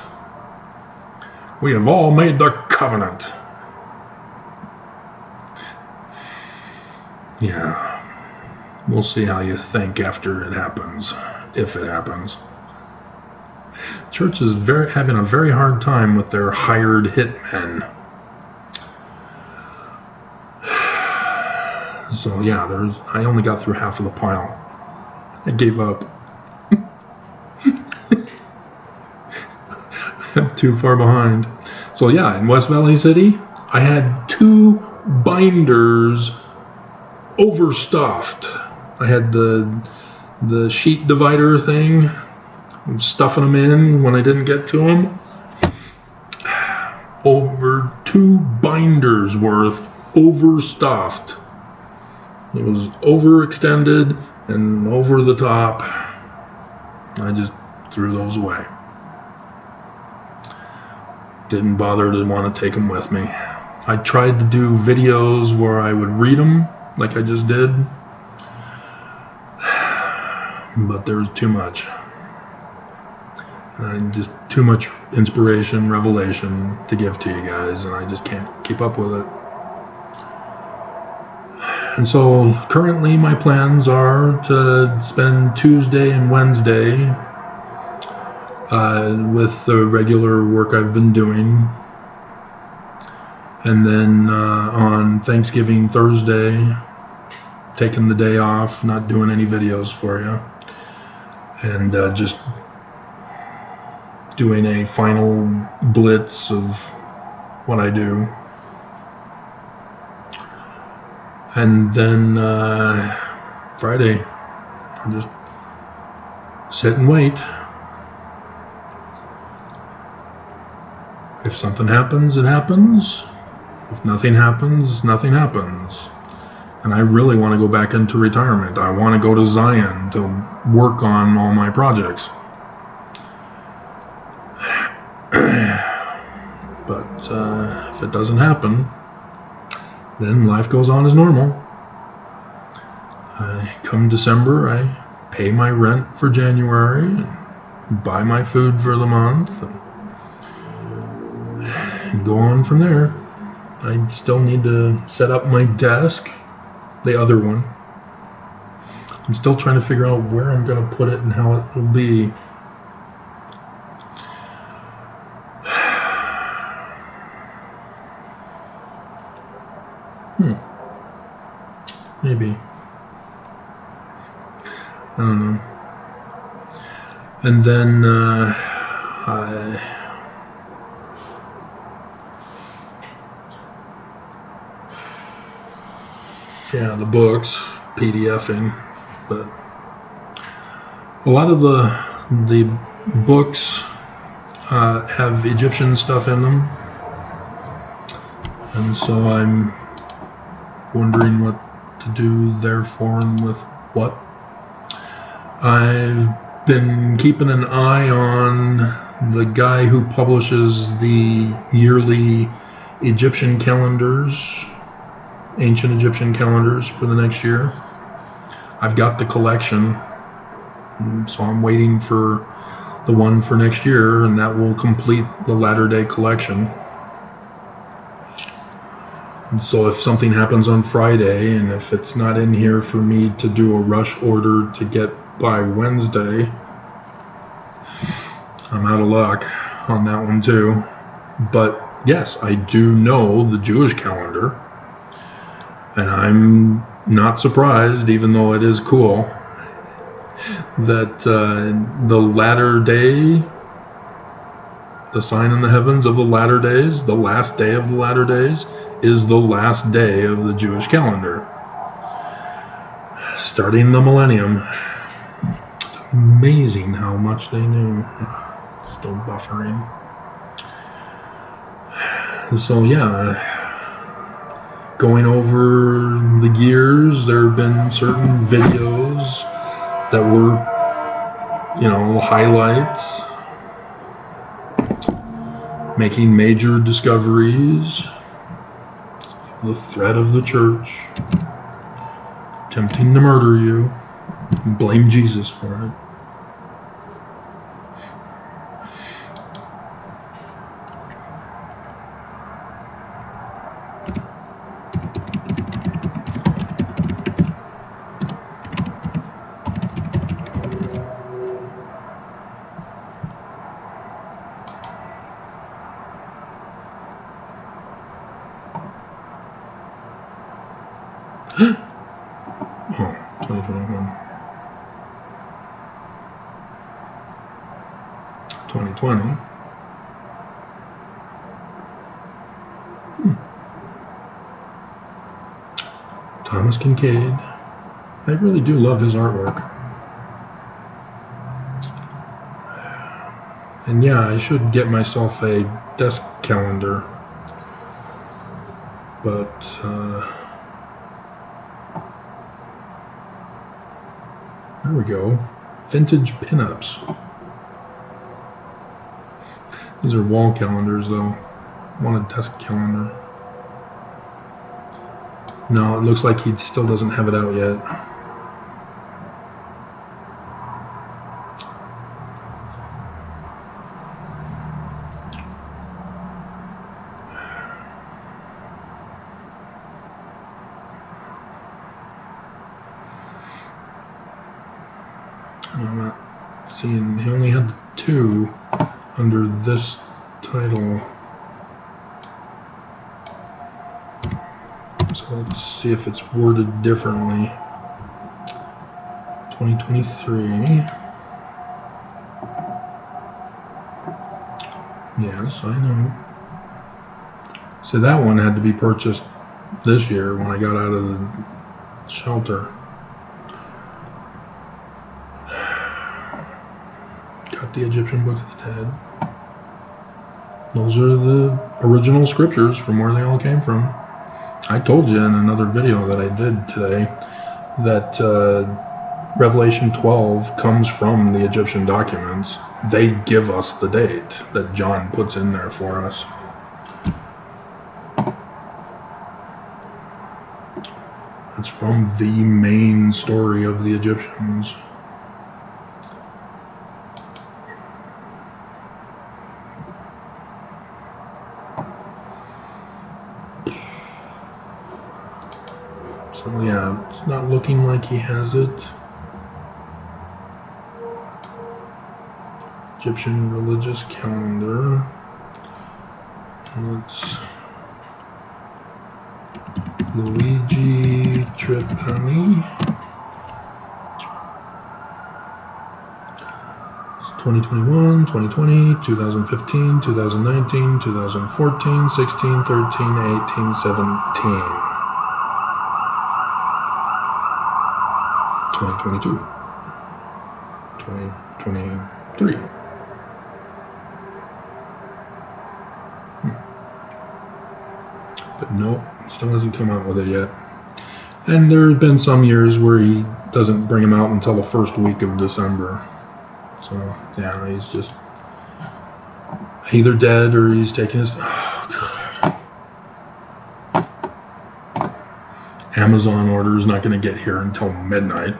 We have all made the covenant. Yeah. We'll see how you think after it happens, if it happens. Church is having a very hard time with their hired hitmen. So yeah, I only got through half of the pile. I gave up. I'm too far behind. So yeah, in West Valley City, I had 2 binders overstuffed. I had the sheet divider thing. I'm stuffing them in when I didn't get to them. Over 2 binders worth overstuffed. It was overextended and over the top. I just threw those away. didn't bother to want to take them with me. I tried to do videos where I would read them, like I just did, but there was too much. And just too much inspiration, revelation to give to you guys, and I just can't keep up with it. And so currently my plans are to spend Tuesday and Wednesday with the regular work I've been doing. And then on Thanksgiving Thursday, taking the day off, not doing any videos for you. And just doing a final blitz of what I do. And then Friday, I'll just sit and wait. If something happens, it happens. If nothing happens, nothing happens. And I really want to go back into retirement. I want to go to Zion to work on all my projects. But if it doesn't happen, then life goes on as normal. Come December, I pay my rent for January, and buy my food for the month, and go on from there. I still need to set up my desk, the other one. I'm still trying to figure out where I'm going to put it and how it will be. Maybe. I don't know. And then yeah, the books, PDFing, but a lot of the books have Egyptian stuff in them, and so I'm wondering what to do therefore and with what. I've been keeping an eye on the guy who publishes the yearly Egyptian calendars, ancient Egyptian calendars for the next year. I've got the collection, so I'm waiting for the one for next year, and that will complete the Latter-day collection. And so if something happens on Friday, and if it's not in here for me to do a rush order to get by Wednesday, I'm out of luck on that one too. But yes, I do know the Jewish calendar, and I'm not surprised, even though it is cool, that the latter day, the sign in the heavens of the latter days, the last day of the latter days, is the last day of the Jewish calendar, starting the millennium. It's amazing how much they knew. Still buffering. So yeah, going over the years, there have been certain videos that were, highlights, making major discoveries, the threat of the church, attempting to murder you, and blame Jesus for it. Oh, 2021. 2020. Thomas Kincaid. I really do love his artwork. And yeah, I should get myself a desk calendar. But, there we go. Vintage pinups. These are wall calendars, though. I want a desk calendar. No, it looks like he still doesn't have it out yet. I'm not seeing, he only had 2 under this title. So let's see if it's worded differently. 2023. Yes, I know. So that one had to be purchased this year when I got out of the shelter. Got the Egyptian Book of the Dead. Those are the original scriptures from where they all came from. I told you in another video that I did today that Revelation 12 comes from the Egyptian documents. They give us the date that John puts in there for us. It's from the main story of the Egyptians. So yeah, it's not looking like he has it. Egyptian religious calendar. Let's Luigi Trapani. It's 2021, 2020, 2015, 2019, 2014, 16, 13, 18, 17. 2022, 2023. But no, still hasn't come out with it yet. And there have been some years where he doesn't bring them out until the first week of December. So, yeah, he's just either dead or he's taking his... Amazon order is not going to get here until midnight,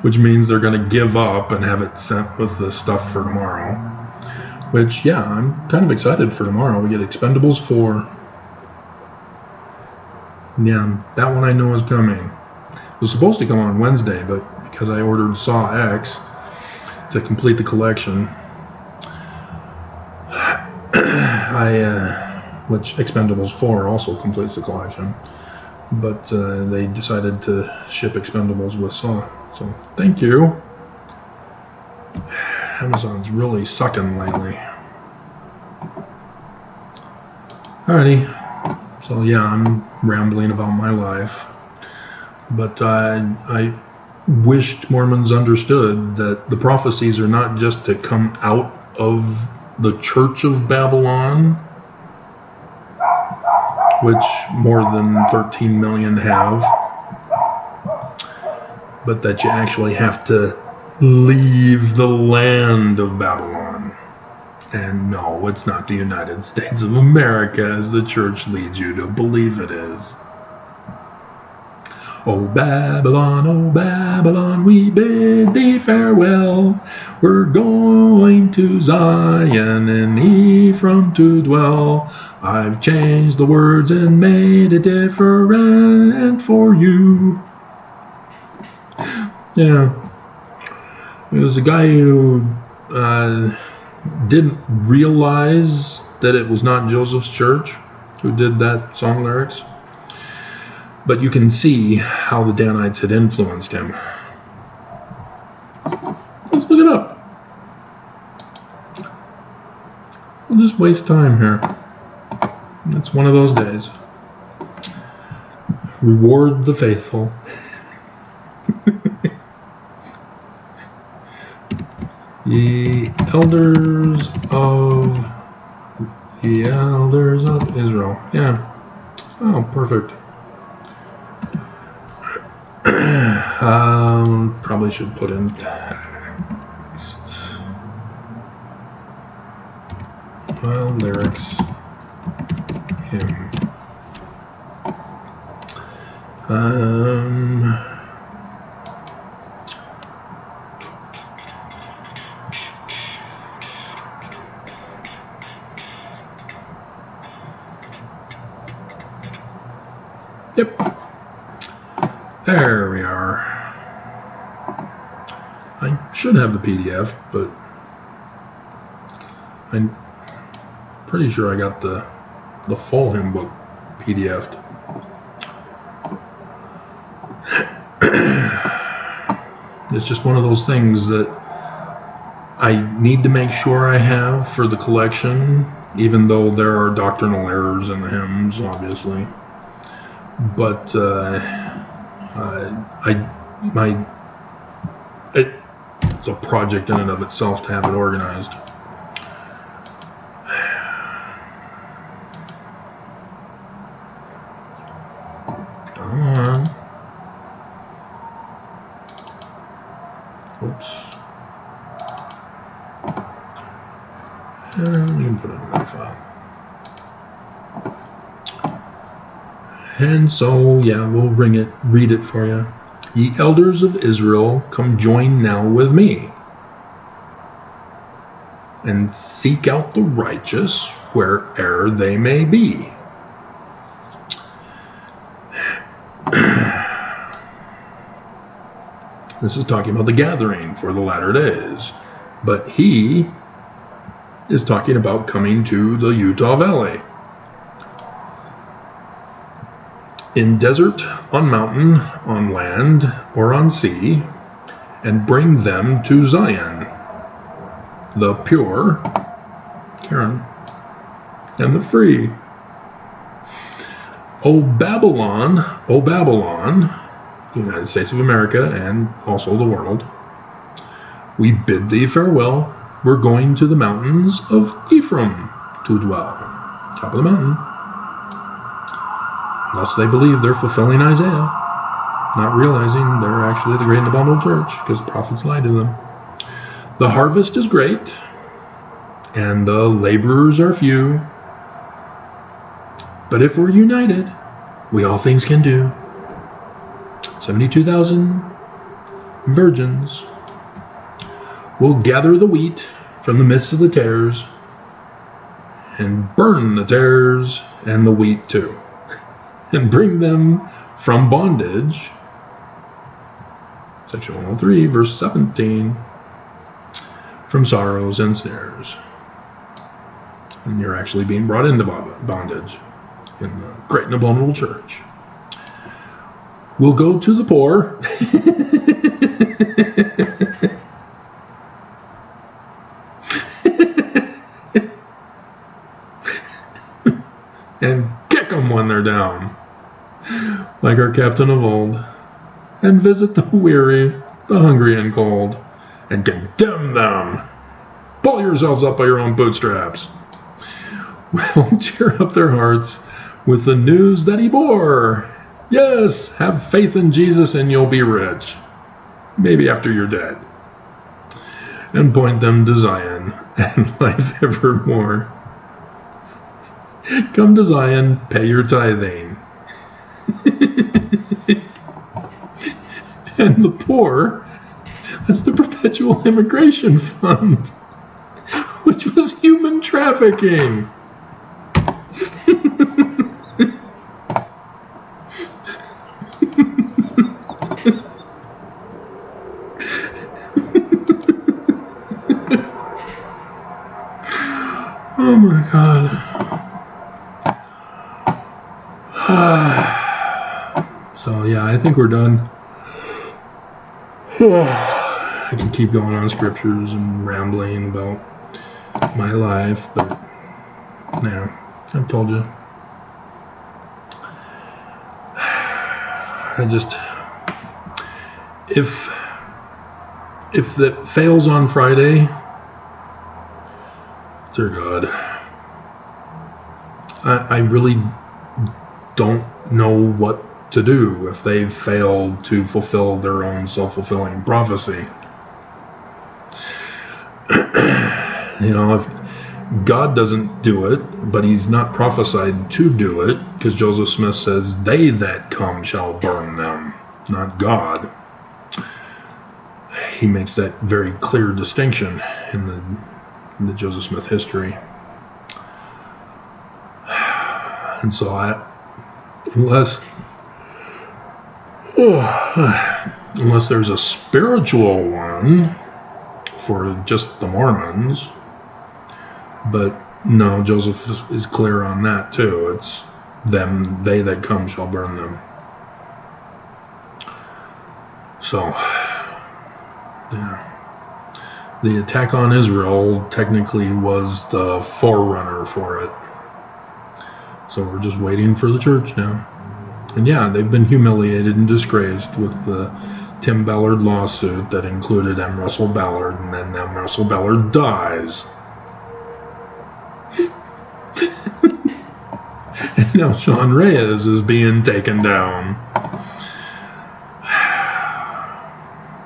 which means they're going to give up and have it sent with the stuff for tomorrow. Which, yeah, I'm kind of excited for tomorrow. We get Expendables 4. Yeah, that one I know is coming. It was supposed to come on Wednesday, but because I ordered Saw X to complete the collection, which Expendables 4 also completes the collection, but they decided to ship Expendables with Saw. So, thank you. Amazon's really sucking lately. Alrighty. So yeah, I'm rambling about my life. But I wished Mormons understood that the prophecies are not just to come out of the Church of Babylon, which more than 13 million have, but that you actually have to leave the land of Babylon. And no, it's not the United States of America as the church leads you to believe it is. Oh Babylon, we bid thee farewell. We're going to Zion and Ephraim to dwell. I've changed the words and made it different for you. Yeah. It was a guy who didn't realize that it was not Joseph's church who did that song lyrics. But you can see how the Danites had influenced him. Let's look it up. We'll just waste time here. It's one of those days. Reward the faithful. The elders of Israel. Yeah. Oh, perfect. Probably should put in text. Wild lyrics. Hymn. Yep. There we are. I should have the PDF, but I'm pretty sure I got the full hymn book PDF'd. It's just one of those things that I need to make sure I have for the collection, even though there are doctrinal errors in the hymns, obviously. But it's a project in and of itself to have it organized. Come on. Oops. And you can put it in that file. And so, yeah, we'll read it for you. Ye elders of Israel, come join now with me, and seek out the righteous where'er they may be. This is talking about the gathering for the latter days. But he is talking about coming to the Utah Valley. In desert, on mountain, on land, or on sea, and bring them to Zion, the pure, Karen, and the free. O Babylon, United States of America, and also the world, we bid thee farewell. We're going to the mountains of Ephraim to dwell. Top of the mountain. Thus they believe they're fulfilling Isaiah, not realizing they're actually the great and abominable church, because the prophets lied to them. The harvest is great, and the laborers are few. But if we're united, we all things can do. 72,000 virgins will gather the wheat from the midst of the tares, and burn the tares and the wheat too, and bring them from bondage. Section 103, verse 17, from sorrows and snares. And you're actually being brought into bondage in the great and abominable church. We'll go to the poor. And kick them when they're down, like our captain of old, and visit the weary, the hungry and cold, and condemn them. Pull yourselves up by your own bootstraps. We'll cheer up their hearts with the news that he bore. Yes, have faith in Jesus and you'll be rich, maybe after you're dead. And point them to Zion and life evermore. Come to Zion, pay your tithing. And the poor, that's the Perpetual Immigration Fund, which was human trafficking. Oh my God. So yeah, I think we're done. I can keep going on scriptures and rambling about my life, but yeah, I've told you. I just, if that fails on Friday, dear God, I really don't know what to do if they've failed to fulfill their own self-fulfilling prophecy. You know, God doesn't do it, but he's not prophesied to do it, because Joseph Smith says, they that come shall burn them, not God. He makes that very clear distinction in the Joseph Smith history. And so unless there's a spiritual one for just the Mormons, but no, Joseph is clear on that too. It's them, they that come shall burn them. So, yeah. The attack on Israel technically was the forerunner for it. So we're just waiting for the church now. And yeah, they've been humiliated and disgraced with the Tim Ballard lawsuit that included M. Russell Ballard, and then M. Russell Ballard dies. And now Sean Reyes is being taken down.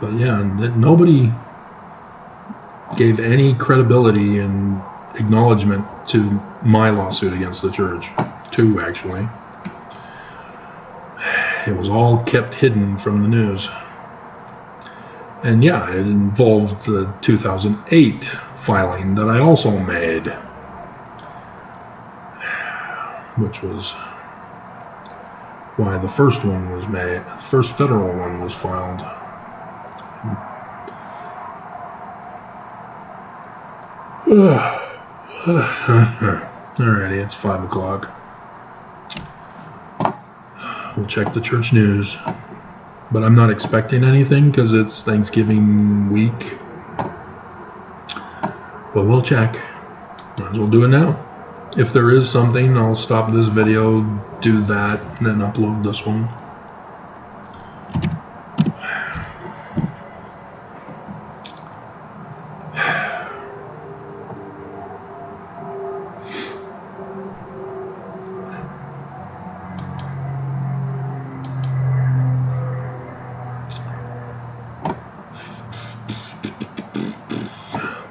But yeah, nobody gave any credibility and acknowledgement to my lawsuit against the church. 2, actually. It was all kept hidden from the news. And yeah, it involved the 2008 filing that I also made, which was why the first one was made. The first federal one was filed. Alrighty, it's 5 o'clock. We'll check the church news. But I'm not expecting anything because it's Thanksgiving week. But we'll check. Might as well do it now. If there is something, I'll stop this video, do that, and then upload this one.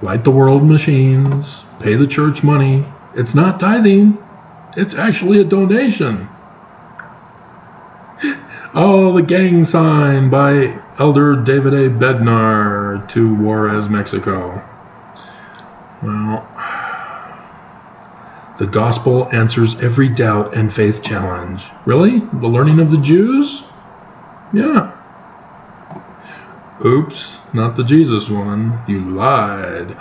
Light the world machines, pay the church money. It's not tithing. It's actually a donation. Oh, the gang sign by Elder David A. Bednar to Juarez, Mexico. Well, the gospel answers every doubt and faith challenge. Really? The learning of the Jews? Yeah. Oops, not the Jesus one. You lied.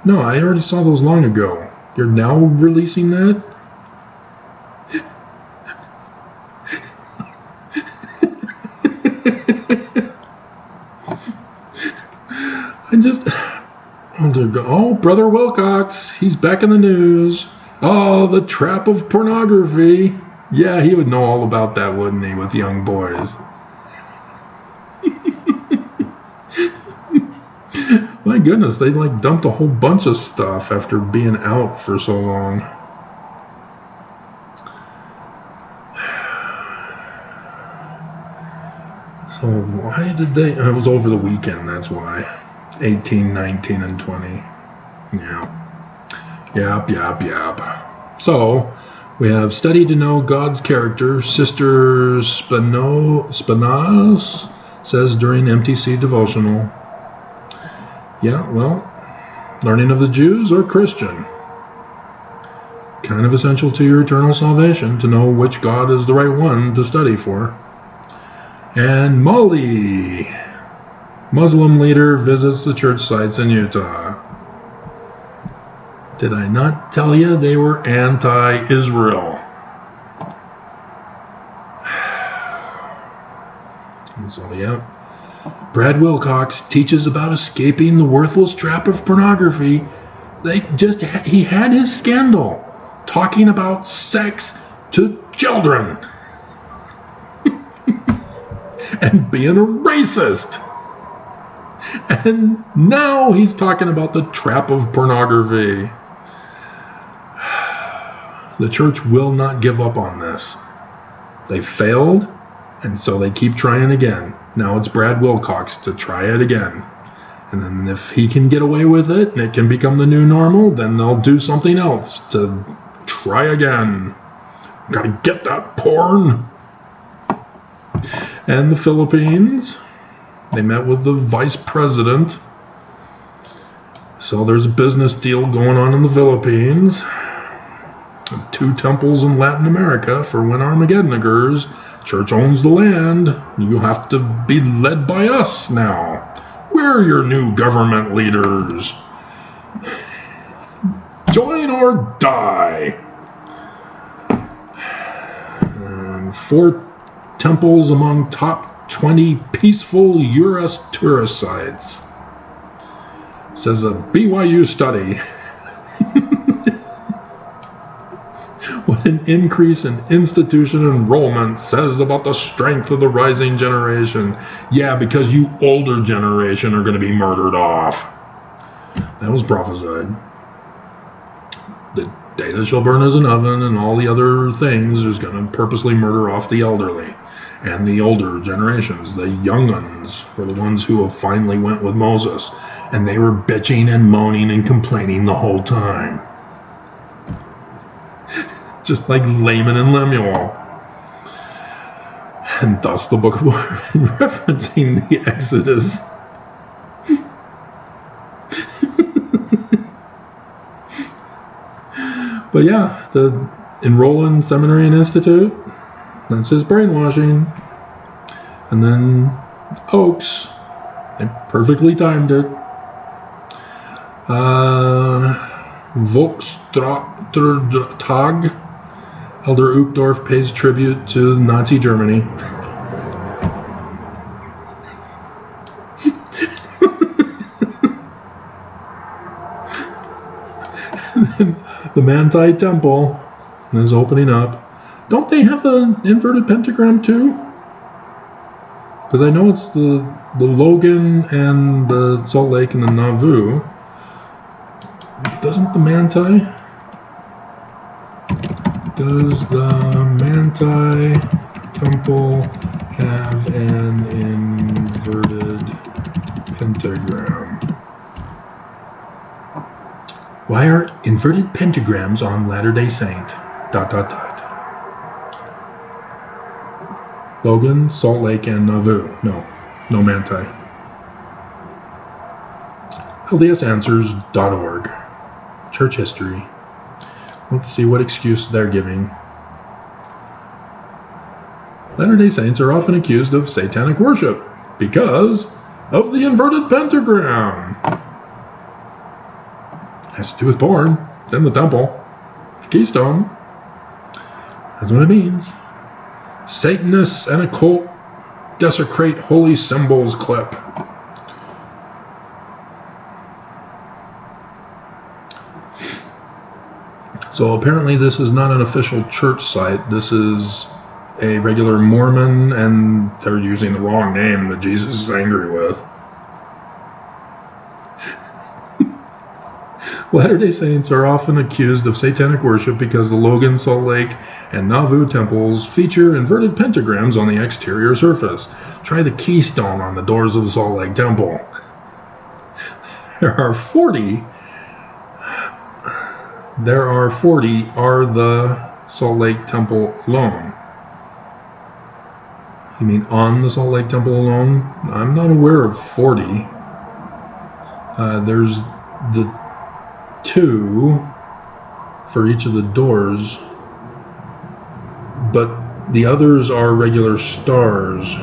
No, I already saw those long ago. You're now releasing that? Oh, Brother Wilcox, he's back in the news. Oh, the trap of pornography. Yeah, he would know all about that, wouldn't he, with young boys? My goodness, they dumped a whole bunch of stuff after being out for so long. So why did they... It was over the weekend, that's why. 18, 19, and 20. Yeah. Yep. So... we have Study to Know God's Character. Sister Spinoz says during MTC devotional. Yeah, well, learning of the Jews or Christian. Kind of essential to your eternal salvation to know which God is the right one to study for. And Molly, Muslim leader, visits the church sites in Utah. Did I not tell you they were anti-Israel? And so, yeah. Brad Wilcox teaches about escaping the worthless trap of pornography. He had his scandal talking about sex to children and being a racist. And now he's talking about the trap of pornography. The church will not give up on this. They failed, and so they keep trying again. Now it's Brad Wilcox to try it again. And then if he can get away with it and it can become the new normal, then they'll do something else to try again. Gotta get that porn. And the Philippines, they met with the vice president. So there's a business deal going on in the Philippines. 2 temples in Latin America for when Armageddon occurs. Church owns the land. You have to be led by us now. We're your new government leaders. Join or die. And 4 temples among top 20 peaceful U.S. tourist sites. Says a BYU study. What an increase in institution enrollment says about the strength of the rising generation. Yeah, because you older generation are going to be murdered off. That was prophesied. The day that shall burn as an oven and all the other things is going to purposely murder off the elderly and the older generations. The young ones were the ones who finally went with Moses, and they were bitching and moaning and complaining the whole time. Just like Laman and Lemuel. And thus the book of Mormon referencing the Exodus. But yeah, the enroll in seminary and institute, that's his brainwashing. And then Oaks, they perfectly timed it. Volkstag, Elder Uchtdorf pays tribute to Nazi Germany. The Manti Temple is opening up. Don't they have an inverted pentagram too? Because I know it's the Logan and the Salt Lake and the Nauvoo. Doesn't the Manti? Does the Manti Temple have an inverted pentagram? Why are inverted pentagrams on Latter-day Saint? ... Logan, Salt Lake, and Nauvoo. No Manti. LDSanswers.org. Church history. Let's see what excuse they're giving. Latter-day Saints are often accused of satanic worship because of the inverted pentagram. Has to do with porn. It's in the temple. It's keystone. That's what it means. Satanists and occult desecrate holy symbols clip. So apparently this is not an official church site. This is a regular Mormon, and they're using the wrong name that Jesus is angry with. Latter-day Saints are often accused of satanic worship because the Logan, Salt Lake, and Nauvoo temples feature inverted pentagrams on the exterior surface. Try the keystone on the doors of the Salt Lake Temple. There are 40 are the Salt Lake Temple alone. You mean on the Salt Lake Temple alone? I'm not aware of 40. There's the 2 for each of the doors, but the others are regular stars.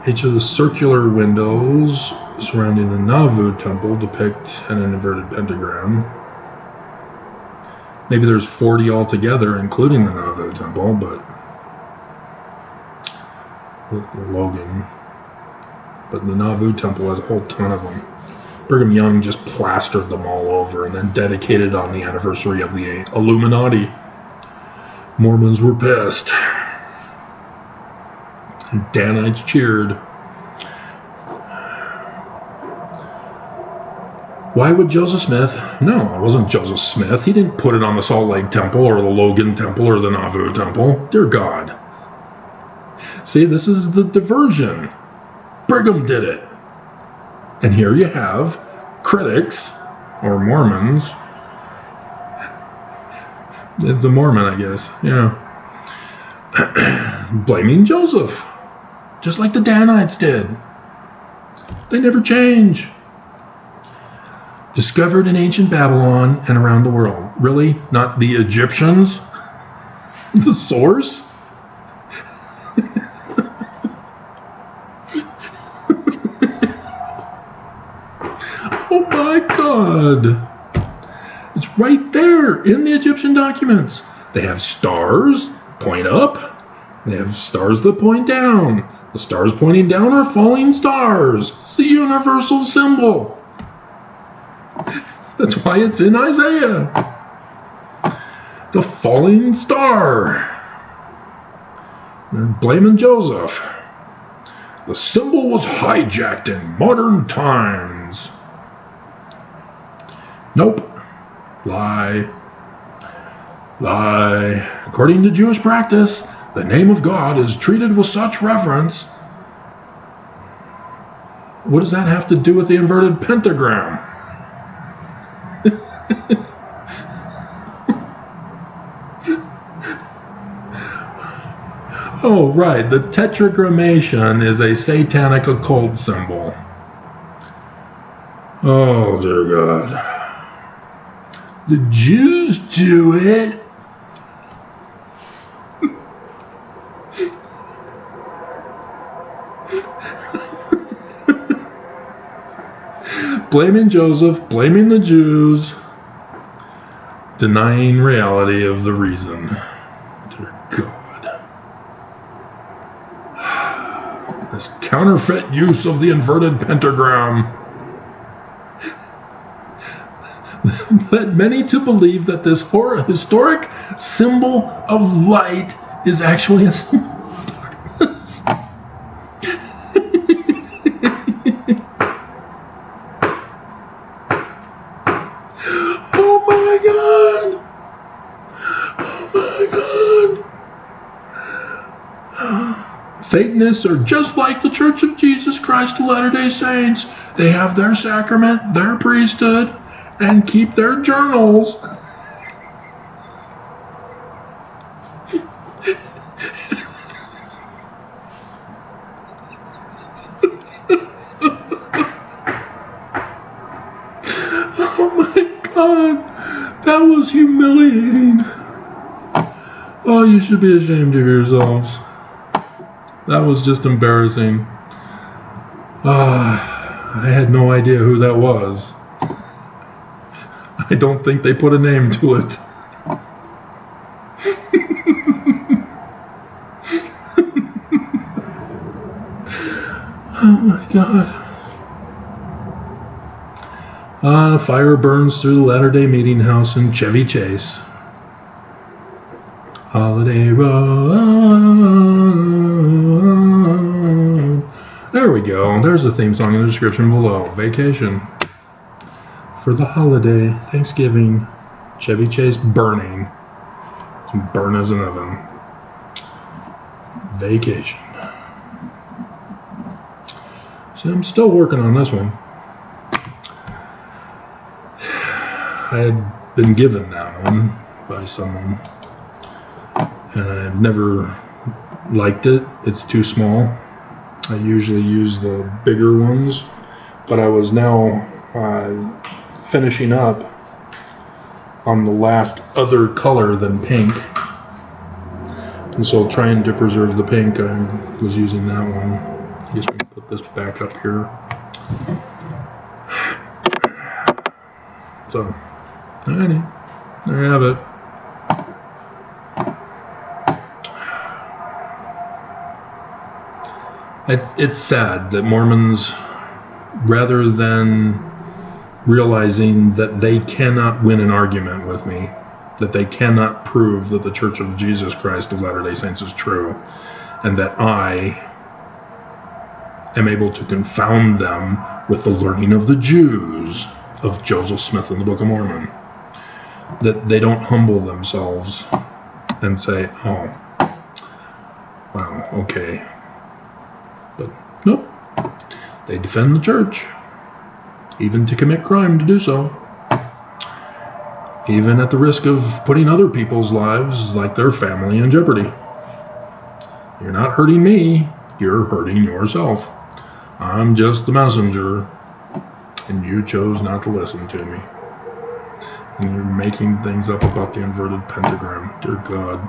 Each of the circular windows surrounding the Nauvoo temple depict an inverted pentagram. Maybe there's 40 altogether, including the Nauvoo temple, but the Logan. But the Nauvoo temple has a whole ton of them. Brigham Young just plastered them all over and then dedicated on the anniversary of the Illuminati. Mormons were pissed. And Danites cheered. Why would Joseph Smith? No, it wasn't Joseph Smith. He didn't put it on the Salt Lake Temple or the Logan Temple or the Nauvoo Temple. Dear God. See, this is the diversion. Brigham did it. And here you have critics, or Mormons. It's a Mormon, I guess. Yeah. Blaming Joseph. Just like the Danites did. They never change. Discovered in ancient Babylon and around the world. Really? Not the Egyptians? The source? Oh my God. It's right there in the Egyptian documents. They have stars point up. They have stars that point down. The stars pointing down are falling stars. It's the universal symbol. That's why it's in Isaiah. It's a falling star. They're blaming Joseph. The symbol was hijacked in modern times. Nope. Lie. Lie. According to Jewish practice, the name of God is treated with such reverence. What does that have to do with the inverted pentagram? Oh, right. The tetragrammation is a satanic occult symbol. Oh, dear God. The Jews do it. Blaming Joseph, blaming the Jews, denying reality of the reason. Dear God. This counterfeit use of the inverted pentagram led many to believe that this historic symbol of light is actually a symbol of darkness. Oh my God! Oh my God! Satanists are just like the Church of Jesus Christ of Latter-day Saints. They have their sacrament, their priesthood, and keep their journals. Oh my God, that was humiliating. Oh, you should be ashamed of yourselves. That was just embarrassing. I had no idea who that was. I don't think they put a name to it. Oh my God. A fire burns through the Latter-day Meeting House in Chevy Chase. Holiday Road. There we go. There's the theme song in the description below. Vacation. For the holiday, Thanksgiving, Chevy Chase burning. Burn as an oven. Vacation. So I'm still working on this one. I had been given that one by someone, and I've never liked it. It's too small. I usually use the bigger ones, but I was now finishing up on the last other color than pink, and so trying to preserve the pink, I was using that one. I guess we can put this back up here. So, alrighty, there you have it. It's sad that Mormons, rather than realizing that they cannot win an argument with me, that they cannot prove that the Church of Jesus Christ of Latter-day Saints is true, and that I am able to confound them with the learning of the Jews of Joseph Smith in the Book of Mormon, that they don't humble themselves and say, oh, wow, okay. But nope, They defend the church, even to commit crime to do so, even at the risk of putting other people's lives, like their family, in jeopardy. You're not hurting me, you're hurting yourself. I'm just the messenger, and you chose not to listen to me. And you're making things up about the inverted pentagram. Dear God.